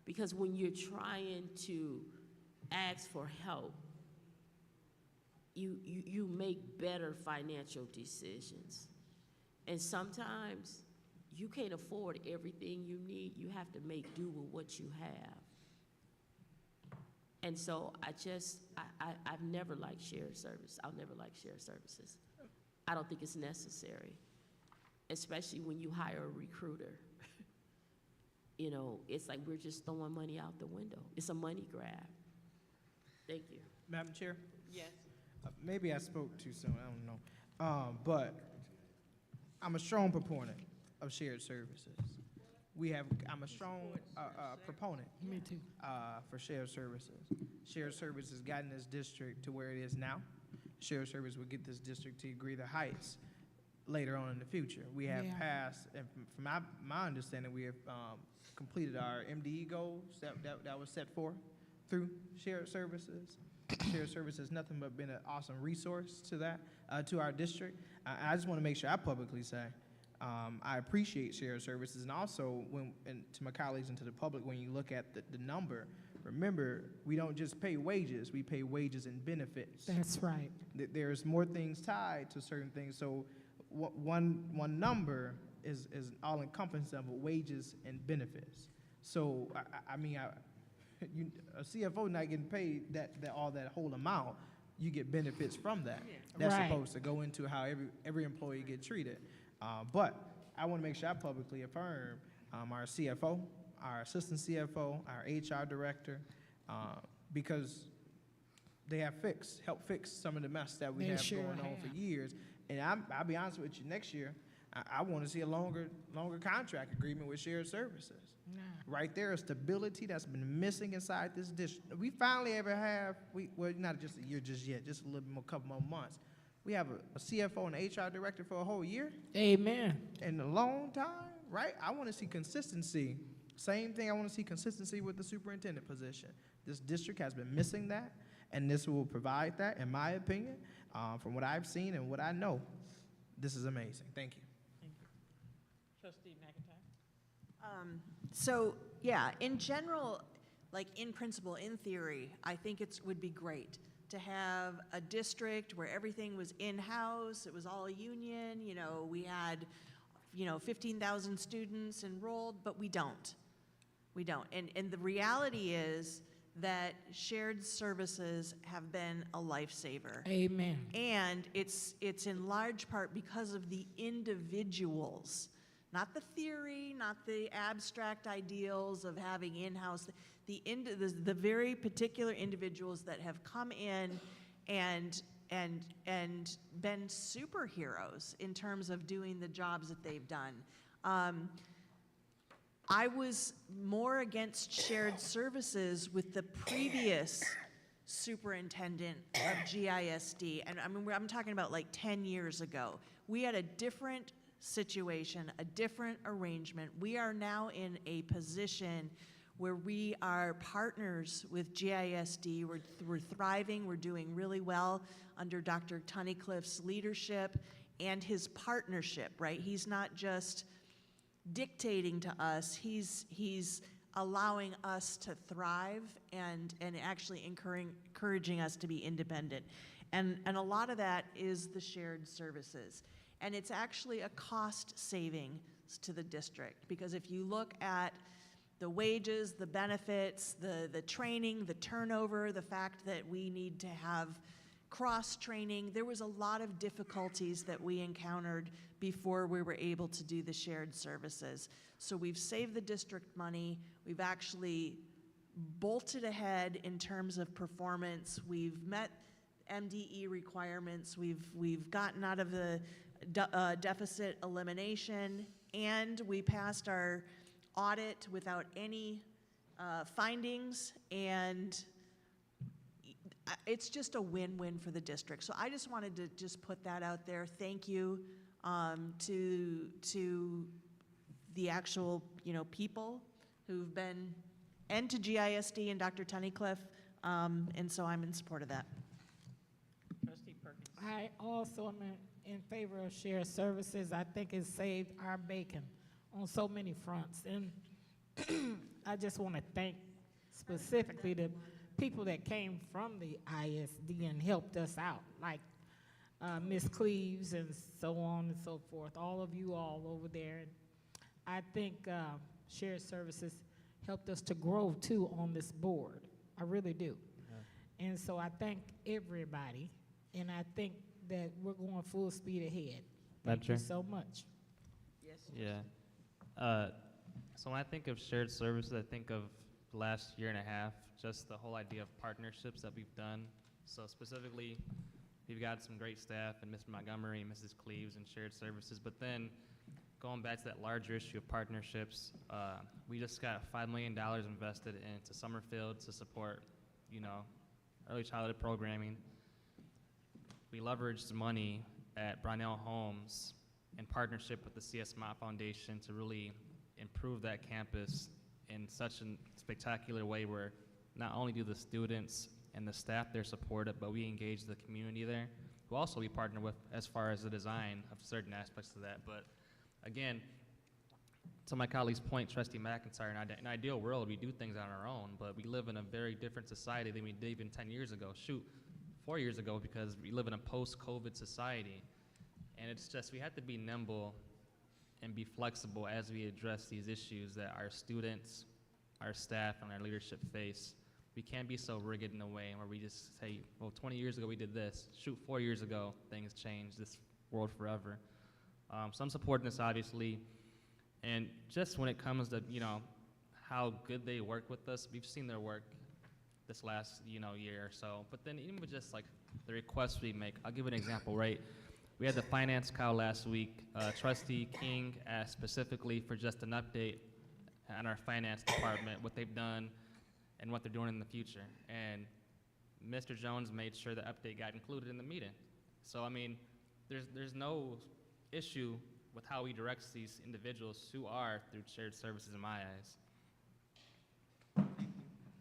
because when you're trying to ask for help, you make better financial decisions. And sometimes you can't afford everything you need. You have to make do with what you have. And so I've never liked shared service. I'll never like shared services. I don't think it's necessary, especially when you hire a recruiter. You know, it's like we're just throwing money out the window. It's a money grab. Thank you. Madam Chair? Yes. Maybe I spoke too soon, I don't know. But I'm a strong proponent of shared services. I'm a strong proponent. Me too. For shared services. Shared services gotten this district to where it is now. Shared service will get this district to greater heights later on in the future. We have passed, and from my understanding, we have completed our MDE goals that was set forth through shared services. Shared service has nothing but been an awesome resource to that, to our district. I just want to make sure I publicly say, I appreciate shared services, and also to my colleagues and to the public, when you look at the number, remember, we don't just pay wages, we pay wages and benefits. That's right. There's more things tied to certain things. So one number is all-encompassing of wages and benefits. So, I mean, a CFO not getting paid all that whole amount, you get benefits from that. That's Right. supposed to go into how every employee get treated. But I want to make sure I publicly affirm our CFO, our assistant CFO, our HR director, because they have helped fix some of the mess that we They have sure going on for have. years. And I'll be honest with you, next year, I want to see a longer contract agreement with shared services. Nah. Right there, a stability that's been missing inside this district. We finally ever have, well, not just a year just yet, just a little bit more, couple more months. We have a CFO and an HR director for a whole year Amen. in a long time, right? I want to see consistency. Same thing, I want to see consistency with the superintendent position. This district has been missing that, and this will provide that, in my opinion. From what I've seen and what I know, this is amazing. Thank you. Thank you. Trustee McIntyre? So, yeah, in general, like in principle, in theory, I think would be great to have a district where everything was in-house, it was all union, we had, 15,000 students enrolled, but we don't. We don't. And the reality is that shared services have been a lifesaver. Amen. And it's in large part because of the individuals, not the theory, not the abstract ideals of having in-house, the very particular individuals that have come in and been superheroes in terms of doing the jobs that they've done. I was more against shared services with the previous superintendent of GISD, and I'm talking about like 10 years ago. We had a different situation, a different arrangement. We are now in a position where we are partners with GISD. We're thriving, we're doing really well under Dr. Tunnicliffe's leadership and his partnership, right? He's not just dictating to us, he's allowing us to thrive and actually encouraging us to be independent. And a lot of that is the shared services. And it's actually a cost saving to the district, because if you look at the wages, the benefits, the training, the turnover, the fact that we need to have cross-training, there was a lot of difficulties that we encountered before we were able to do the shared services. So we've saved the district money, we've actually bolted ahead in terms of performance, we've met MDE requirements, we've gotten out of the deficit elimination, and we passed our audit without any findings, and it's just a win-win for the district. So I just wanted to just put that out there. Thank you to the actual people who've been, and to GISD and Dr. Tunnicliffe, and so I'm in support of that. Trustee Perkins? I also am in favor of shared services. I think it saved our bacon on so many fronts. And I just want to thank specifically the people that came from the ISD and helped us out, like Ms. Cleaves and so on and so forth, all of you all over there. And I think shared services helped us to grow too on this board. I really do. Yeah. And so I thank everybody, and I think that we're going full speed ahead. Thank you so much. Yes. Yeah. So when I think of shared services, I think of the last year and a half, just the whole idea of partnerships that we've done. So specifically, we've got some great staff, and Mr. Montgomery and Mrs. Cleaves and shared services. But then going back to that larger issue of partnerships, we just got $5 million invested into Summerfield to support, early childhood programming. We leveraged money at Brownell Homes in partnership with the CS Mott Foundation to really improve that campus in such a spectacular way where not only do the students and the staff there support it, but we engage the community there, who also we partner with as far as the design of certain aspects of that. But again, to my colleague's point, Trustee McIntyre, in an ideal world, we do things on our own, but we live in a very different society than we did even 10 years ago. Shoot, 4 years ago, because we live in a post-COVID society. And it's just, we have to be nimble and be flexible as we address these issues that our students, our staff, and our leadership face. We can't be so rigid in a way where we just say, well, 20 years ago we did this. Shoot, 4 years ago, things changed, this world forever. So I'm supporting this, obviously. And just when it comes to, how good they work with us, we've seen their work this last, year or so. But then even with just like the requests we make, I'll give an example, right? We had the finance call last week. Trustee King asked specifically for just an update on our finance department, what they've done and what they're doing in the future. And Mr. Jones made sure the update got included in the meeting. So, I mean, there's no issue with how he directs these individuals who are through shared services in my eyes. Thank you.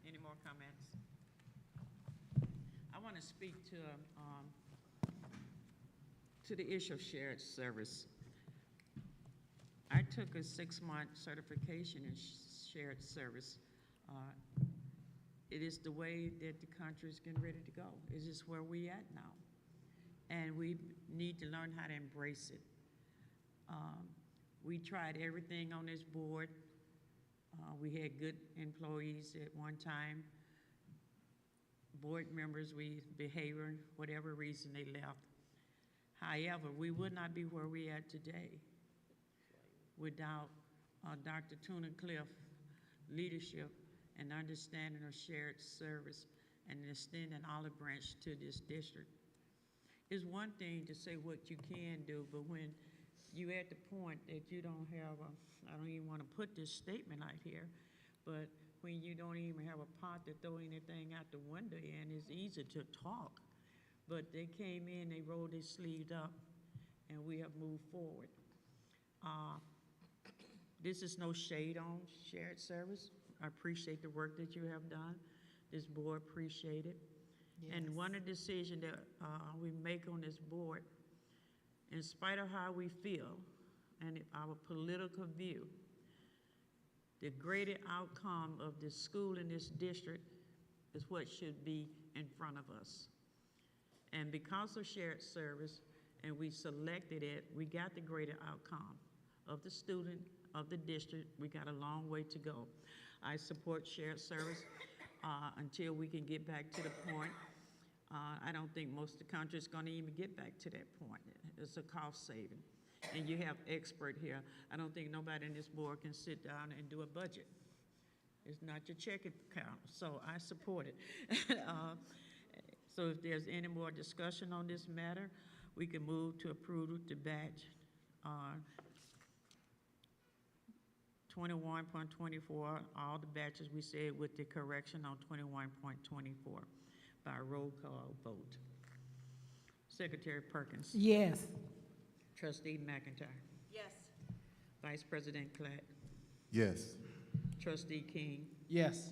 Any more comments? I want to speak to the issue of shared service. I took a 6-month certification in shared service. It is the way that the country is getting ready to go. It's just where we at now. And we need to learn how to embrace it. We tried everything on this board. We had good employees at one time. Board members, behavior, whatever reason they left. However, we would not be where we are today without Dr. Cliff leadership and understanding of shared service and extending olive branch to this district. It's one thing to say what you can do, but when you at the point that you don't have I don't even want to put this statement out here, but when you don't even have a pot to throw anything out the window in, it's easy to talk. But they came in, they rolled their sleeves up, and we have moved forward. This is no shade on shared service. I appreciate the work that you have done. This board appreciate it. Yes. And one of the decisions that we make on this board, in spite of how we feel and our political view, the greater outcome of this school in this district is what should be in front of us. And because of shared service, and we selected it, we got the greater outcome of the student, of the district. We got a long way to go. I support shared service until we can get back to the point. I don't think most of the country is going to even get back to that point. It's a cost saving. And you have expert here. I don't think nobody in this board can sit down and do a budget. It's not your checking account, so I support it. So if there's any more discussion on this matter, we can move to approve the batch 21.24, all the batches we said with the correction on 21.24 by roll call vote. Secretary Perkins. Yes. Trustee McIntyre. Yes. Vice President Clatt. Yes. Trustee King. Yes.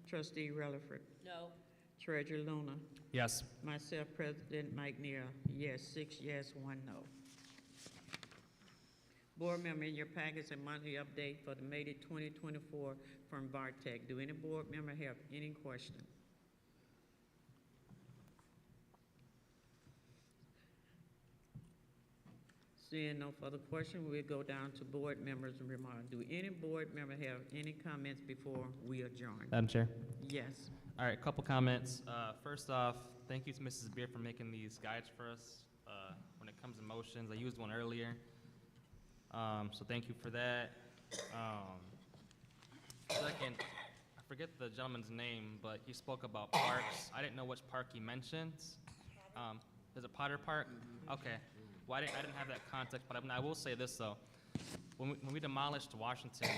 Trustee Rutherford. No. Treasurer Luna. Yes. Myself, President Mike Neal. Yes, 6 yes, 1 no. Board member, in your packets, a monthly update for the May 2024 from VARTEC. Do any board member have any question? Seeing no further question, we'll go down to board members and remarks. Do any board member have any comments before we adjourn? Madam Chair. Yes. All right, a couple comments. First off, thank you to Mrs. Beer for making these guides for us when it comes to motions. I used one earlier, so thank you for that. Second, I forget the gentleman's name, but he spoke about parks. I didn't know which park he mentioned. Is it Potter Park? Okay. Well, I didn't have that context, but I will say this, though. When we demolished Washington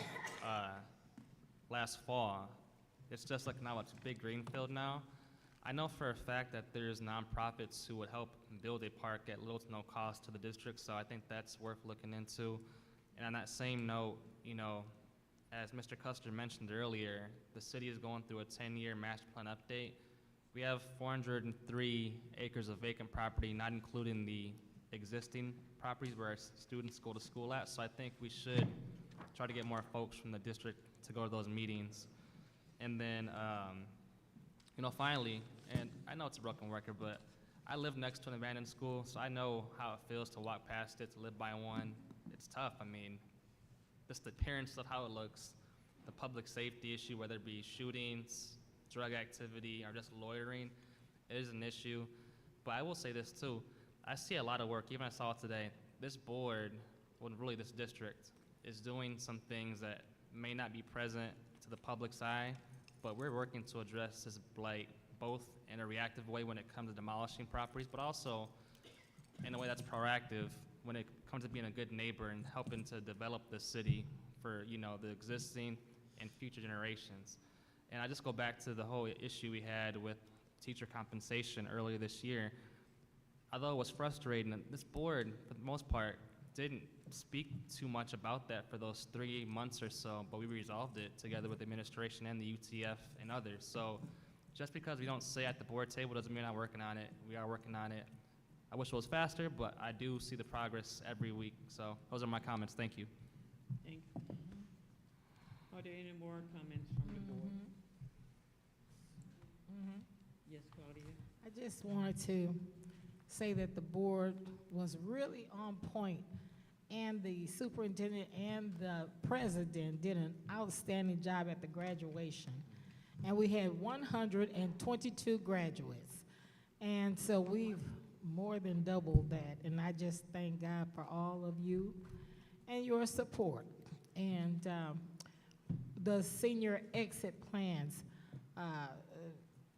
last fall, it's just like now it's a big greenfield now. I know for a fact that there's nonprofits who would help build a park at little to no cost to the district, so I think that's worth looking into. And on that same note, as Mr. Custer mentioned earlier, the city is going through a 10-year master plan update. We have 403 acres of vacant property, not including the existing properties where our students go to school at, so I think we should try to get more folks from the district to go to those meetings. And then, finally, and I know it's a broken record, but I live next to an abandoned school, so I know how it feels to walk past it, to live by one. It's tough. I mean, just the appearance of how it looks, the public safety issue, whether it be shootings, drug activity, or just loitering, it is an issue. But I will say this too, I see a lot of work, even I saw it today. This board, well, really this district, is doing some things that may not be present to the public's eye, but we're working to address this blight, both in a reactive way when it comes to demolishing properties, but also in a way that's proactive when it comes to being a good neighbor and helping to develop the city for, the existing and future generations. And I just go back to the whole issue we had with teacher compensation earlier this year. Although it was frustrating, this board, for the most part, didn't speak too much about that for those 3 months or so, but we resolved it together with the administration and the UTF and others. So just because we don't say at the board table doesn't mean we're not working on it. We are working on it. I wish it was faster, but I do see the progress every week. So those are my comments. Thank you. Thank you. Are there any more comments from the board? Yes, Claudia? I just wanted to say that the board was really on point, and the superintendent and the president did an outstanding job at the graduation. And we had 122 graduates. And so we've more than doubled that. And I just thank God for all of you and your support. And the senior exit plans,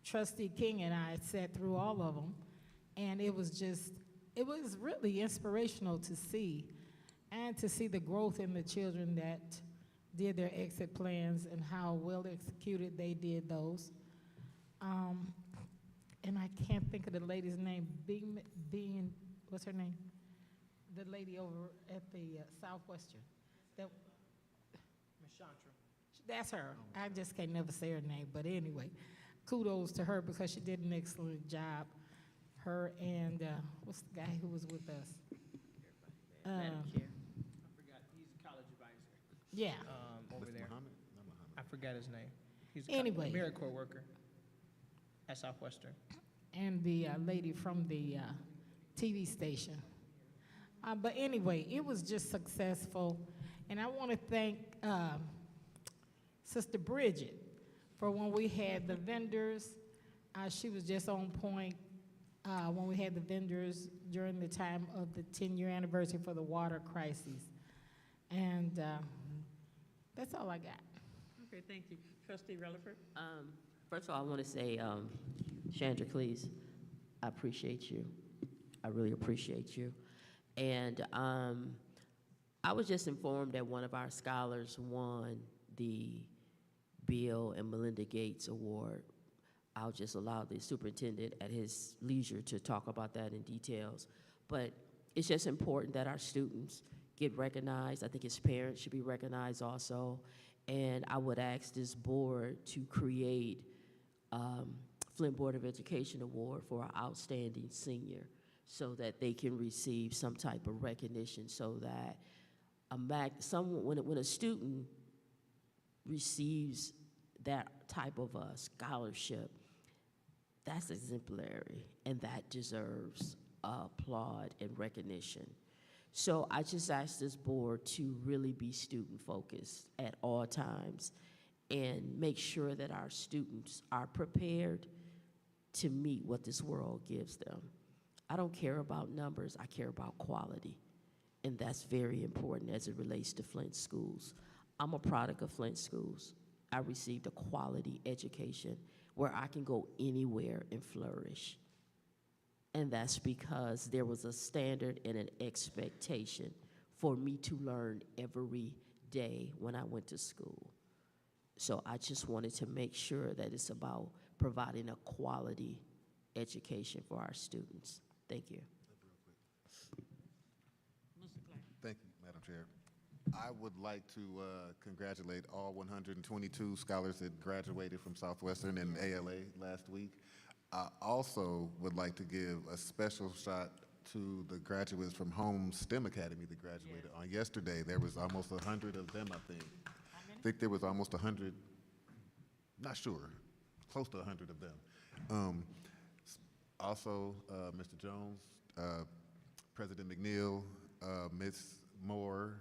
Trustee King and I sat through all of them. And it was really inspirational to see, and to see the growth in the children that did their exit plans and how well executed they did those. And I can't think of the lady's name, what's her name? The lady over at the Southwestern. Ms. Chandra. That's her. I just can't never say her name, but anyway, kudos to her because she did an excellent job. Her and, what's the guy who was with us? Madam Chair. I forgot, he's a college advisor. Yeah. Over there. I forgot his name. He's Anyway. a AmeriCorps worker at Southwestern. And the lady from the TV station. But anyway, it was just successful. And I want to thank Sister Bridget for when we had the vendors. She was just on point when we had the vendors during the time of the 10-year anniversary for the water crisis. And that's all I got. Okay, thank you. Trustee Relaford? First of all, I want to say, Chandra, please, I appreciate you. I really appreciate you. And I was just informed that one of our scholars won the Bill and Melinda Gates Award. I'll just allow the superintendent at his leisure to talk about that in details. But it's just important that our students get recognized. I think his parents should be recognized also. And I would ask this board to create Flint Board of Education Award for our outstanding senior so that they can receive some type of recognition so that when a student receives that type of a scholarship, that's exemplary, and that deserves applaud and recognition. So I just ask this board to really be student-focused at all times and make sure that our students are prepared to meet what this world gives them. I don't care about numbers, I care about quality, and that's very important as it relates to Flint schools. I'm a product of Flint schools. I received a quality education where I can go anywhere and flourish. And that's because there was a standard and an expectation for me to learn every day when I went to school. So I just wanted to make sure that it's about providing a quality education for our students. Thank you. Mr. Clark? Thank you, Madam Chair. I would like to congratulate all 122 scholars that graduated from Southwestern and ALA last week. I also would like to give a special shout to the graduates from Home STEM Academy that graduated on yesterday. There was almost 100 of them, I think. I think there was almost 100, not sure, close to 100 of them. Also, Mr. Jones, President McNeil, Ms. Moore,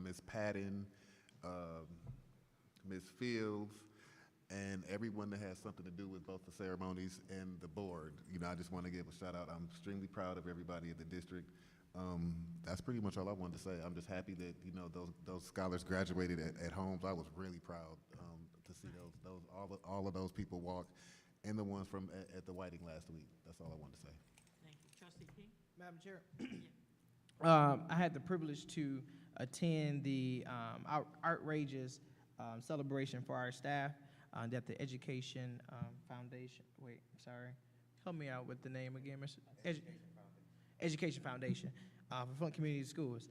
Ms. Patton, Ms. Fields, and everyone that has something to do with both the ceremonies and the board. You know, I just want to give a shout out. I'm extremely proud of everybody at the district. That's pretty much all I wanted to say. I'm just happy that, you know, those scholars graduated at Holmes. I was really proud to see all of those people walk, and the ones from at the Whiting last week. That's all I wanted to say. Thank you. Trustee King? Madam Chair, I had the privilege to attend the outrageous celebration for our staff that the Education Foundation, help me out with the name again, Mr. Education Foundation for Flint Community Schools.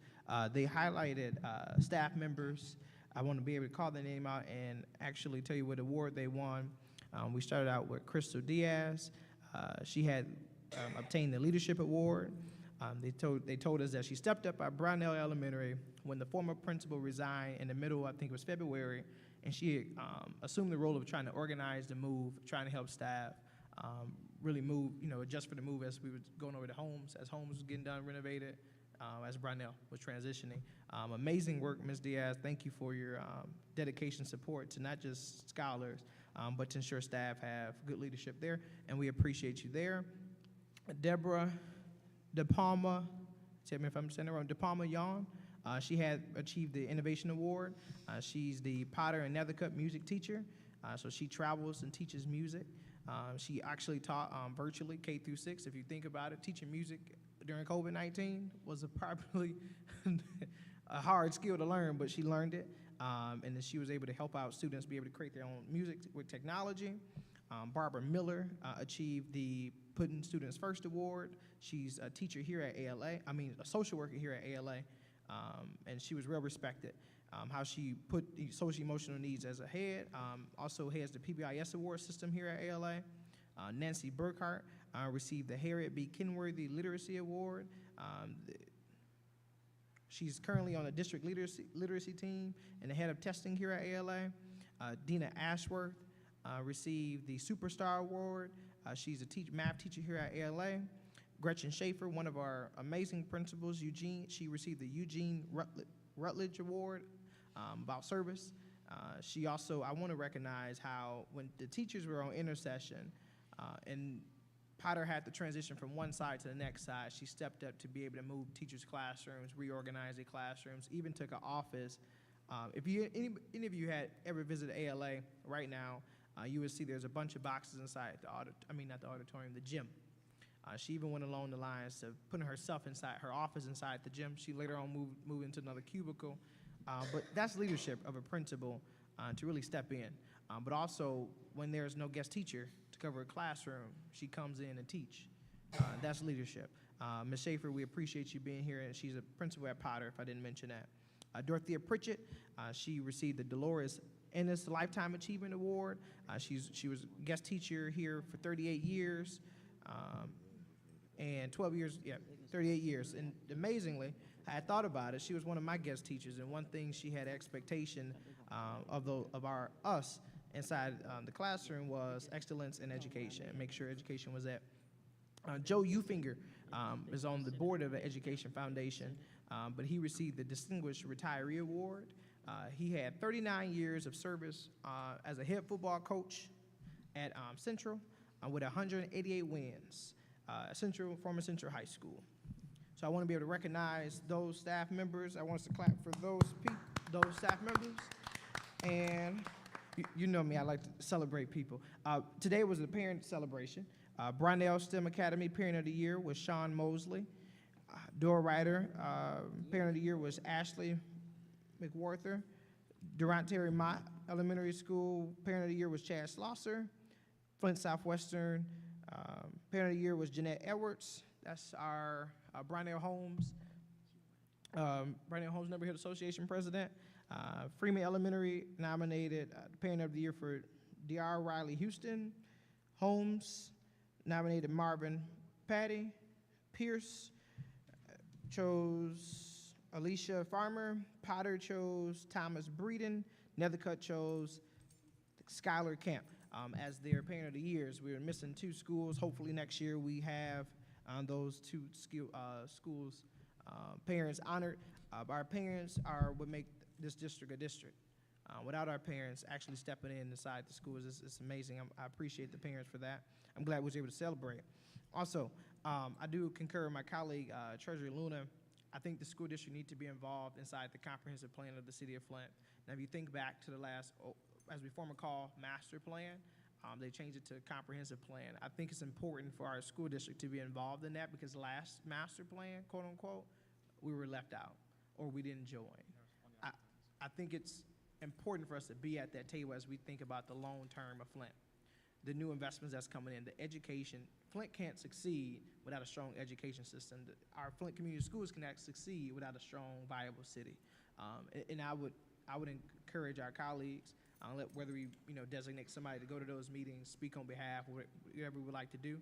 They highlighted staff members. I want to be able to call their name out and actually tell you what award they won. We started out with Crystal Diaz. She had obtained the Leadership Award. They told us that she stepped up at Brownell Elementary when the former principal resigned in the middle, I think it was February, and she assumed the role of trying to organize the move, trying to help staff really move, adjust for the move as we were going over to Homes, as Homes was getting done, renovated, as Brownell was transitioning. Amazing work, Ms. Diaz. Thank you for your dedication, support to not just scholars, but to ensure staff have good leadership there, and we appreciate you there. Deborah De Palma, tell me if I'm saying it wrong, De Palma Yon. She had achieved the Innovation Award. She's the Potter and Nethercutt music teacher, so she travels and teaches music. She actually taught virtually K through 6. If you think about it, teaching music during COVID-19 was probably a hard skill to learn, but she learned it, and then she was able to help out students be able to create their own music with technology. Barbara Miller achieved the Putting Students First Award. She's a teacher here at a social worker here at ALA, and she was well respected. How she put the social emotional needs as a head, also heads the PBIS award system here at ALA. Nancy Burkhart received the Harriet B. Kenworthy Literacy Award. She's currently on the district literacy team and the head of testing here at ALA. Dina Ashworth received the Superstar Award. She's a math teacher here at ALA. Gretchen Schaefer, one of our amazing principals, Eugene, she received the Eugene Rutledge Award about service. She also, I want to recognize how when the teachers were on intercession and Potter had to transition from one side to the next side, she stepped up to be able to move teachers' classrooms, reorganize their classrooms, even took an office. If any of you had ever visited ALA right now, you would see there's a bunch of boxes inside the gym. She even went along the lines of putting herself inside her office inside the gym. She later on moved into another cubicle. But that's leadership of a principal to really step in. But also, when there's no guest teacher to cover a classroom, she comes in and teach. That's leadership. Ms. Schaefer, we appreciate you being here, and she's a principal at Potter, if I didn't mention that. Dorothea Pritchett, she received the Dolores Ennis Lifetime Achievement Award. She was guest teacher here for 38 years, and 12 years, 38 years. And amazingly, I had thought about it, she was one of my guest teachers, and one thing she had expectation of us inside the classroom was excellence in education, make sure education was at. Joe Eufinger is on the board of the Education Foundation, but he received the Distinguished Retiree Award. He had 39 years of service as a head football coach at Central with 188 wins, former Central High School. So I want to be able to recognize those staff members. I want us to clap for those staff members. And you know me, I like to celebrate people. Today was the parent celebration. Brownell STEM Academy Parent of the Year was Sean Mosley. Dora Ryder, Parent of the Year was Ashley McWarther. Durant Terry Mott Elementary School Parent of the Year was Chad Schlosser. Flint Southwestern Parent of the Year was Jeanette Edwards. That's our Brownell Homes Neighborhood Association President. Freeman Elementary nominated the Parent of the Year for D.R. Riley Houston. Holmes nominated Marvin Patty. Pierce chose Alicia Farmer. Potter chose Thomas Breeden. Nethercutt chose Skylar Camp as their Parent of the Years. We were missing 2 schools. Hopefully next year we have those 2 schools' parents honored. Our parents are what make this district a district. Without our parents actually stepping in inside the schools, it's amazing. I appreciate the parents for that. I'm glad we was able to celebrate. Also, I do concur with my colleague, Treasurer Luna. I think the school district need to be involved inside the comprehensive plan of the city of Flint. Now, if you think back to the last, as we formerly call master plan, they changed it to comprehensive plan. I think it's important for our school district to be involved in that because last master plan, quote unquote, we were left out or we didn't join. I think it's important for us to be at that table as we think about the long term of Flint, the new investments that's coming in, the education. Flint can't succeed without a strong education system. Our Flint community schools cannot succeed without a strong, viable city. And I would encourage our colleagues, whether we designate somebody to go to those meetings, speak on behalf, whatever we would like to do.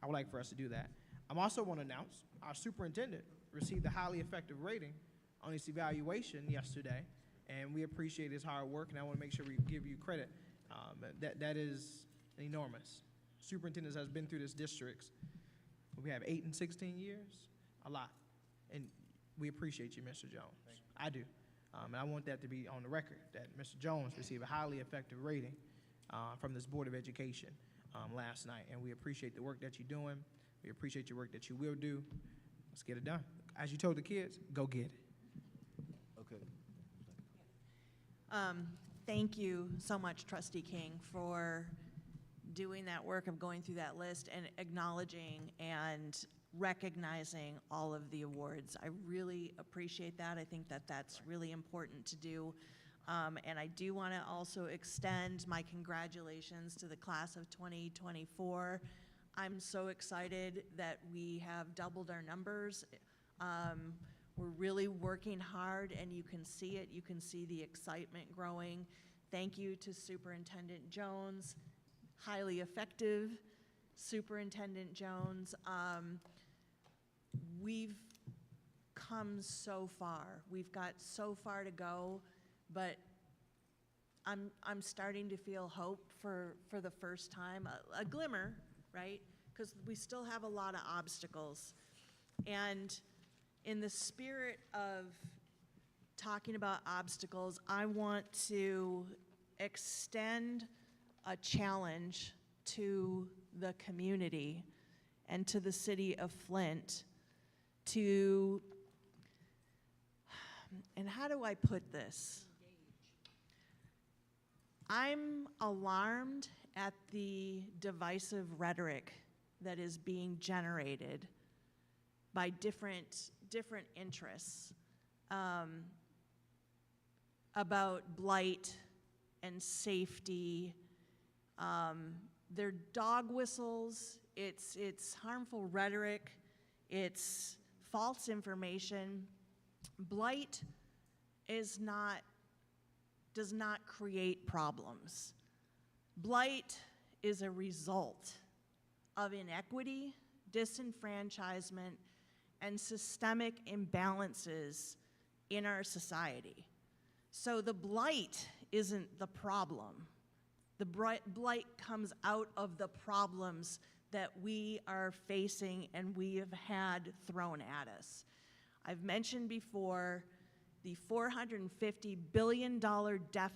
I would like for us to do that. I also want to announce our superintendent received a highly effective rating on his evaluation yesterday, and we appreciate his hard work, and I want to make sure we give you credit. That is enormous. Superintendents has been through this district. We have 8 and 16 years, a lot, and we appreciate you, Mr. Jones. I do, and I want that to be on the record that Mr. Jones received a highly effective rating from this Board of Education last night, and we appreciate the work that you're doing. We appreciate your work that you will do. Let's get it done. As you told the kids, go get it. Okay. Thank you so much, Trustee King, for doing that work of going through that list and acknowledging and recognizing all of the awards. I really appreciate that. I think that that's really important to do. And I do want to also extend my congratulations to the class of 2024. I'm so excited that we have doubled our numbers. We're really working hard, and you can see it. You can see the excitement growing. Thank you to Superintendent Jones, highly effective Superintendent Jones. We've come so far. We've got so far to go, but I'm starting to feel hope for the first time, a glimmer, right? Because we still have a lot of obstacles. And in the spirit of talking about obstacles, I want to extend a challenge to the community and to the city of Flint to, and how do I put this? I'm alarmed at the divisive rhetoric that is being generated by different interests about blight and safety. They're dog whistles, it's harmful rhetoric, it's false information. Blight does not create problems. Blight is a result of inequity, disenfranchisement, and systemic imbalances in our society. So the blight isn't the problem. The blight comes out of the problems that we are facing and we have had thrown at us. I've mentioned before the $450 billion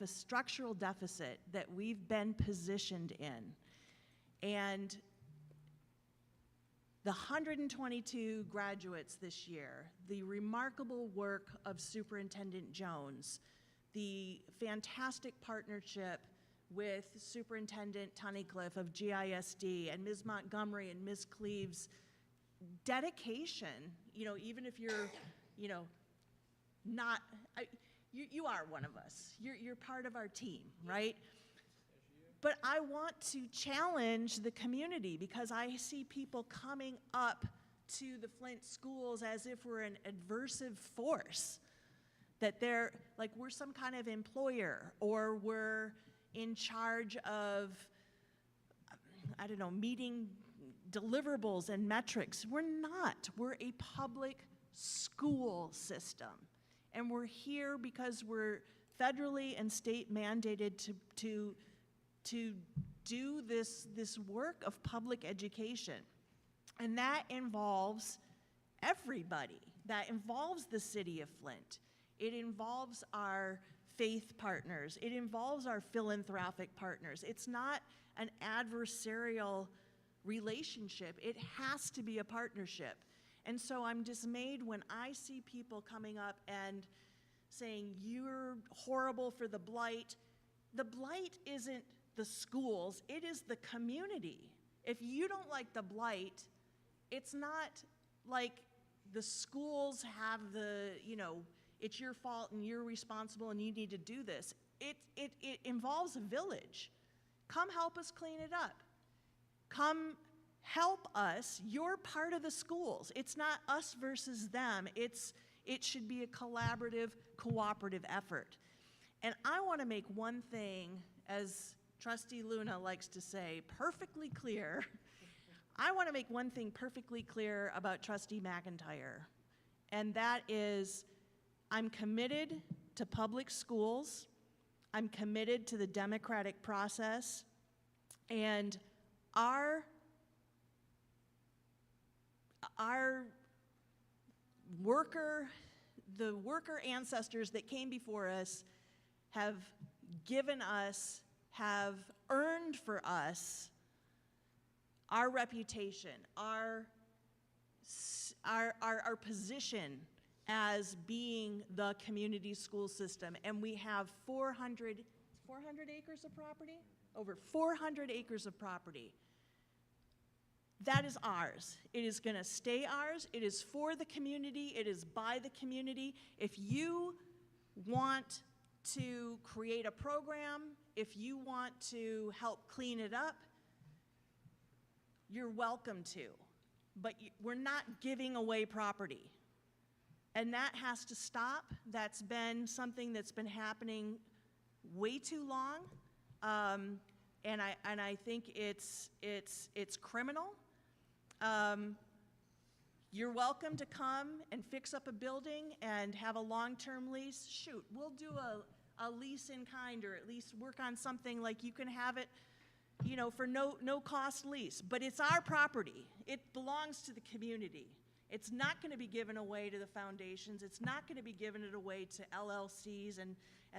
structural deficit that we've been positioned in. And the 122 graduates this year, the remarkable work of Superintendent Jones, the fantastic partnership with Superintendent Tunnicliffe of GISD and Ms. Montgomery and Ms. Cleaves' dedication, even if you're, not, you are one of us. You're part of our team, right? But I want to challenge the community because I see people coming up to the Flint schools as if we're an adversive force, that they're like we're some kind of employer or we're in charge of, I don't know, meeting deliverables and metrics. We're not. We're a public school system. And we're here because we're federally and state mandated to do this work of public education. And that involves everybody. That involves the city of Flint. It involves our faith partners. It involves our philanthropic partners. It's not an adversarial relationship. It has to be a partnership. And so I'm dismayed when I see people coming up and saying, you're horrible for the blight. The blight isn't the schools, it is the community. If you don't like the blight, it's not like the schools have the, it's your fault and you're responsible and you need to do this. It involves a village. Come help us clean it up. Come help us. You're part of the schools. It's not us versus them. It should be a collaborative, cooperative effort. And I want to make one thing, as Trustee Luna likes to say, perfectly clear. I want to make one thing perfectly clear about Trustee McIntyre, and that is I'm committed to public schools. I'm committed to the democratic process, and our the worker ancestors that came before us have given us, have earned for us our reputation, our position as being the community school system. And we have 400 acres of property? Over 400 acres of property. That is ours. It is going to stay ours. It is for the community. It is by the community. If you want to create a program, if you want to help clean it up, you're welcome to. But we're not giving away property. And that has to stop. That's been something that's been happening way too long. And I think it's criminal. You're welcome to come and fix up a building and have a long-term lease. Shoot, we'll do a lease in kind, or at least work on something like you can have it, for no cost lease. But it's our property. It belongs to the community. It's not going to be given away to the foundations. It's not going to be given away to LLCs and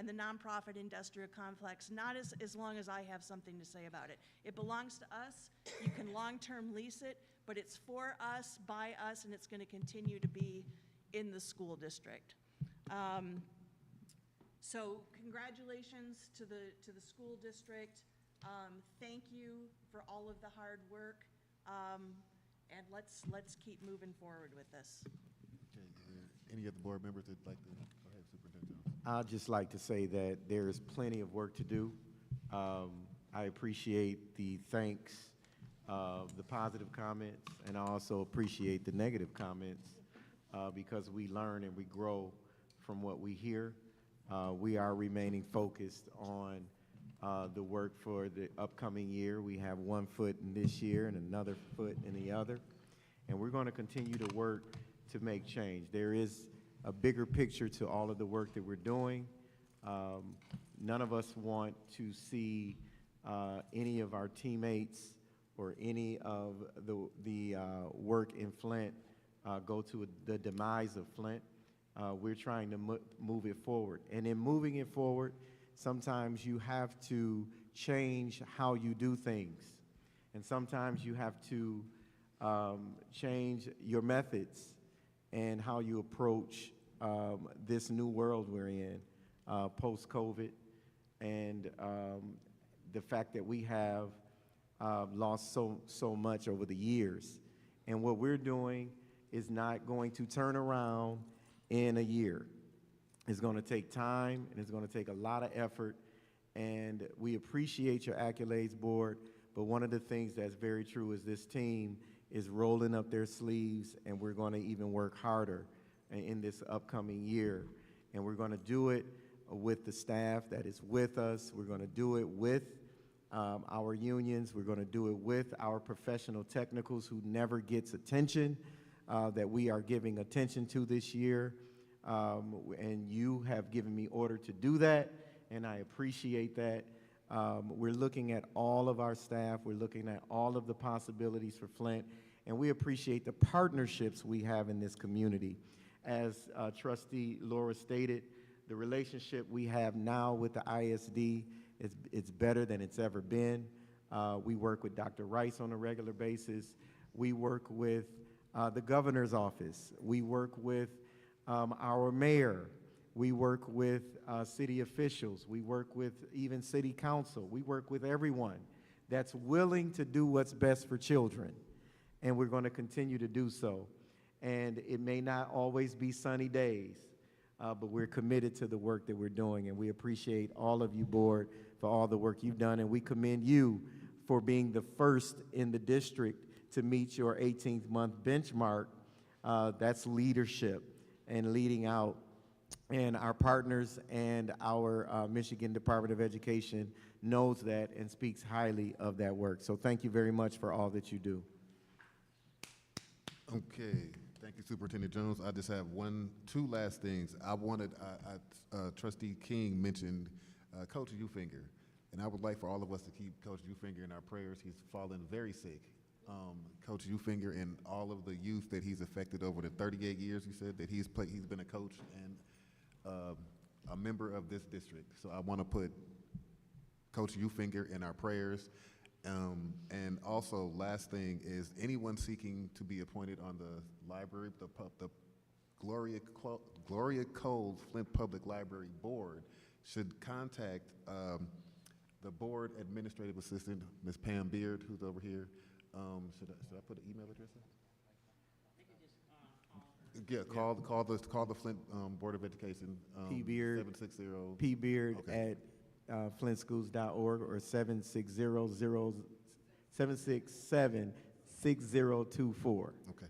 the nonprofit industrial complex, not as long as I have something to say about it. It belongs to us. You can long-term lease it, but it's for us, by us, and it's going to continue to be in the school district. So congratulations to the school district. Thank you for all of the hard work. And let's keep moving forward with this. Okay, any other board members that'd like to, go ahead, Superintendent Jones. I'd just like to say that there is plenty of work to do. I appreciate the thanks, the positive comments, and I also appreciate the negative comments because we learn and we grow from what we hear. We are remaining focused on the work for the upcoming year. We have one foot in this year and another foot in the other, and we're going to continue to work to make change. There is a bigger picture to all of the work that we're doing. None of us want to see any of our teammates or any of the work in Flint go to the demise of Flint. We're trying to move it forward, and in moving it forward, sometimes you have to change how you do things, and sometimes you have to change your methods and how you approach this new world we're in, post-COVID, and the fact that we have lost so much over the years. And what we're doing is not going to turn around in a year. It's going to take time, and it's going to take a lot of effort, and we appreciate your accolades, board, but one of the things that's very true is this team is rolling up their sleeves, and we're going to even work harder in this upcoming year, and we're going to do it with the staff that is with us. We're going to do it with our unions. We're going to do it with our professional technicals who never gets attention, that we are giving attention to this year. And you have given me order to do that, and I appreciate that. We're looking at all of our staff. We're looking at all of the possibilities for Flint, and we appreciate the partnerships we have in this community. As Trustee Laura stated, the relationship we have now with the ISD it's better than it's ever been. We work with Dr. Rice on a regular basis. We work with the governor's office. We work with our mayor. We work with city officials. We work with even city council. We work with everyone that's willing to do what's best for children, and we're going to continue to do so. And it may not always be sunny days, but we're committed to the work that we're doing, and we appreciate all of you, board, for all the work you've done, and we commend you for being the first in the district to meet your 18th month benchmark. That's leadership and leading out, and our partners and our Michigan Department of Education knows that and speaks highly of that work. So thank you very much for all that you do. Okay, thank you, Superintendent Jones. I just have two last things. Trustee King mentioned Coach Ufinger, and I would like for all of us to keep Coach Ufinger in our prayers. He's fallen very sick. Coach Ufinger and all of the youth that he's affected over the 38 years, he said, that he's been a coach and a member of this district. So I want to put Coach Ufinger in our prayers. And also, last thing is anyone seeking to be appointed on the library, the Gloria Cole Flint Public Library Board should contact the board administrative assistant, Ms. Pam Beard, who's over here. Should I put an email address in? Yeah, call the Flint Board of Education. P Beard 760 P Beard okay. at flintschools.org or 767-6024. Okay.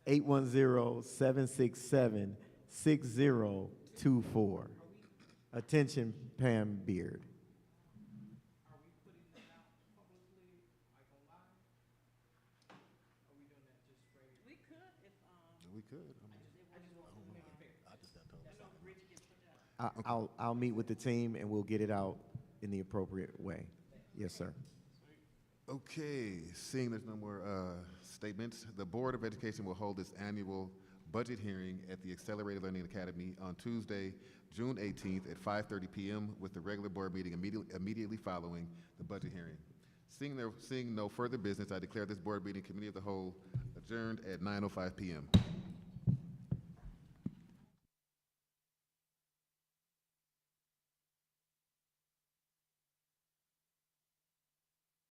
810-767-6024. Attention, Pam Beard. We could. I'll meet with the team and we'll get it out in the appropriate way. Yes, sir. Okay, seeing there's no more statements, the Board of Education will hold its annual budget hearing at the Accelerated Learning Academy on Tuesday, June 18th at 5:30 p.m. with the regular board meeting immediately following the budget hearing. Seeing no further business, I declare this board meeting, Committee of the Whole, adjourned at 9:05 p.m.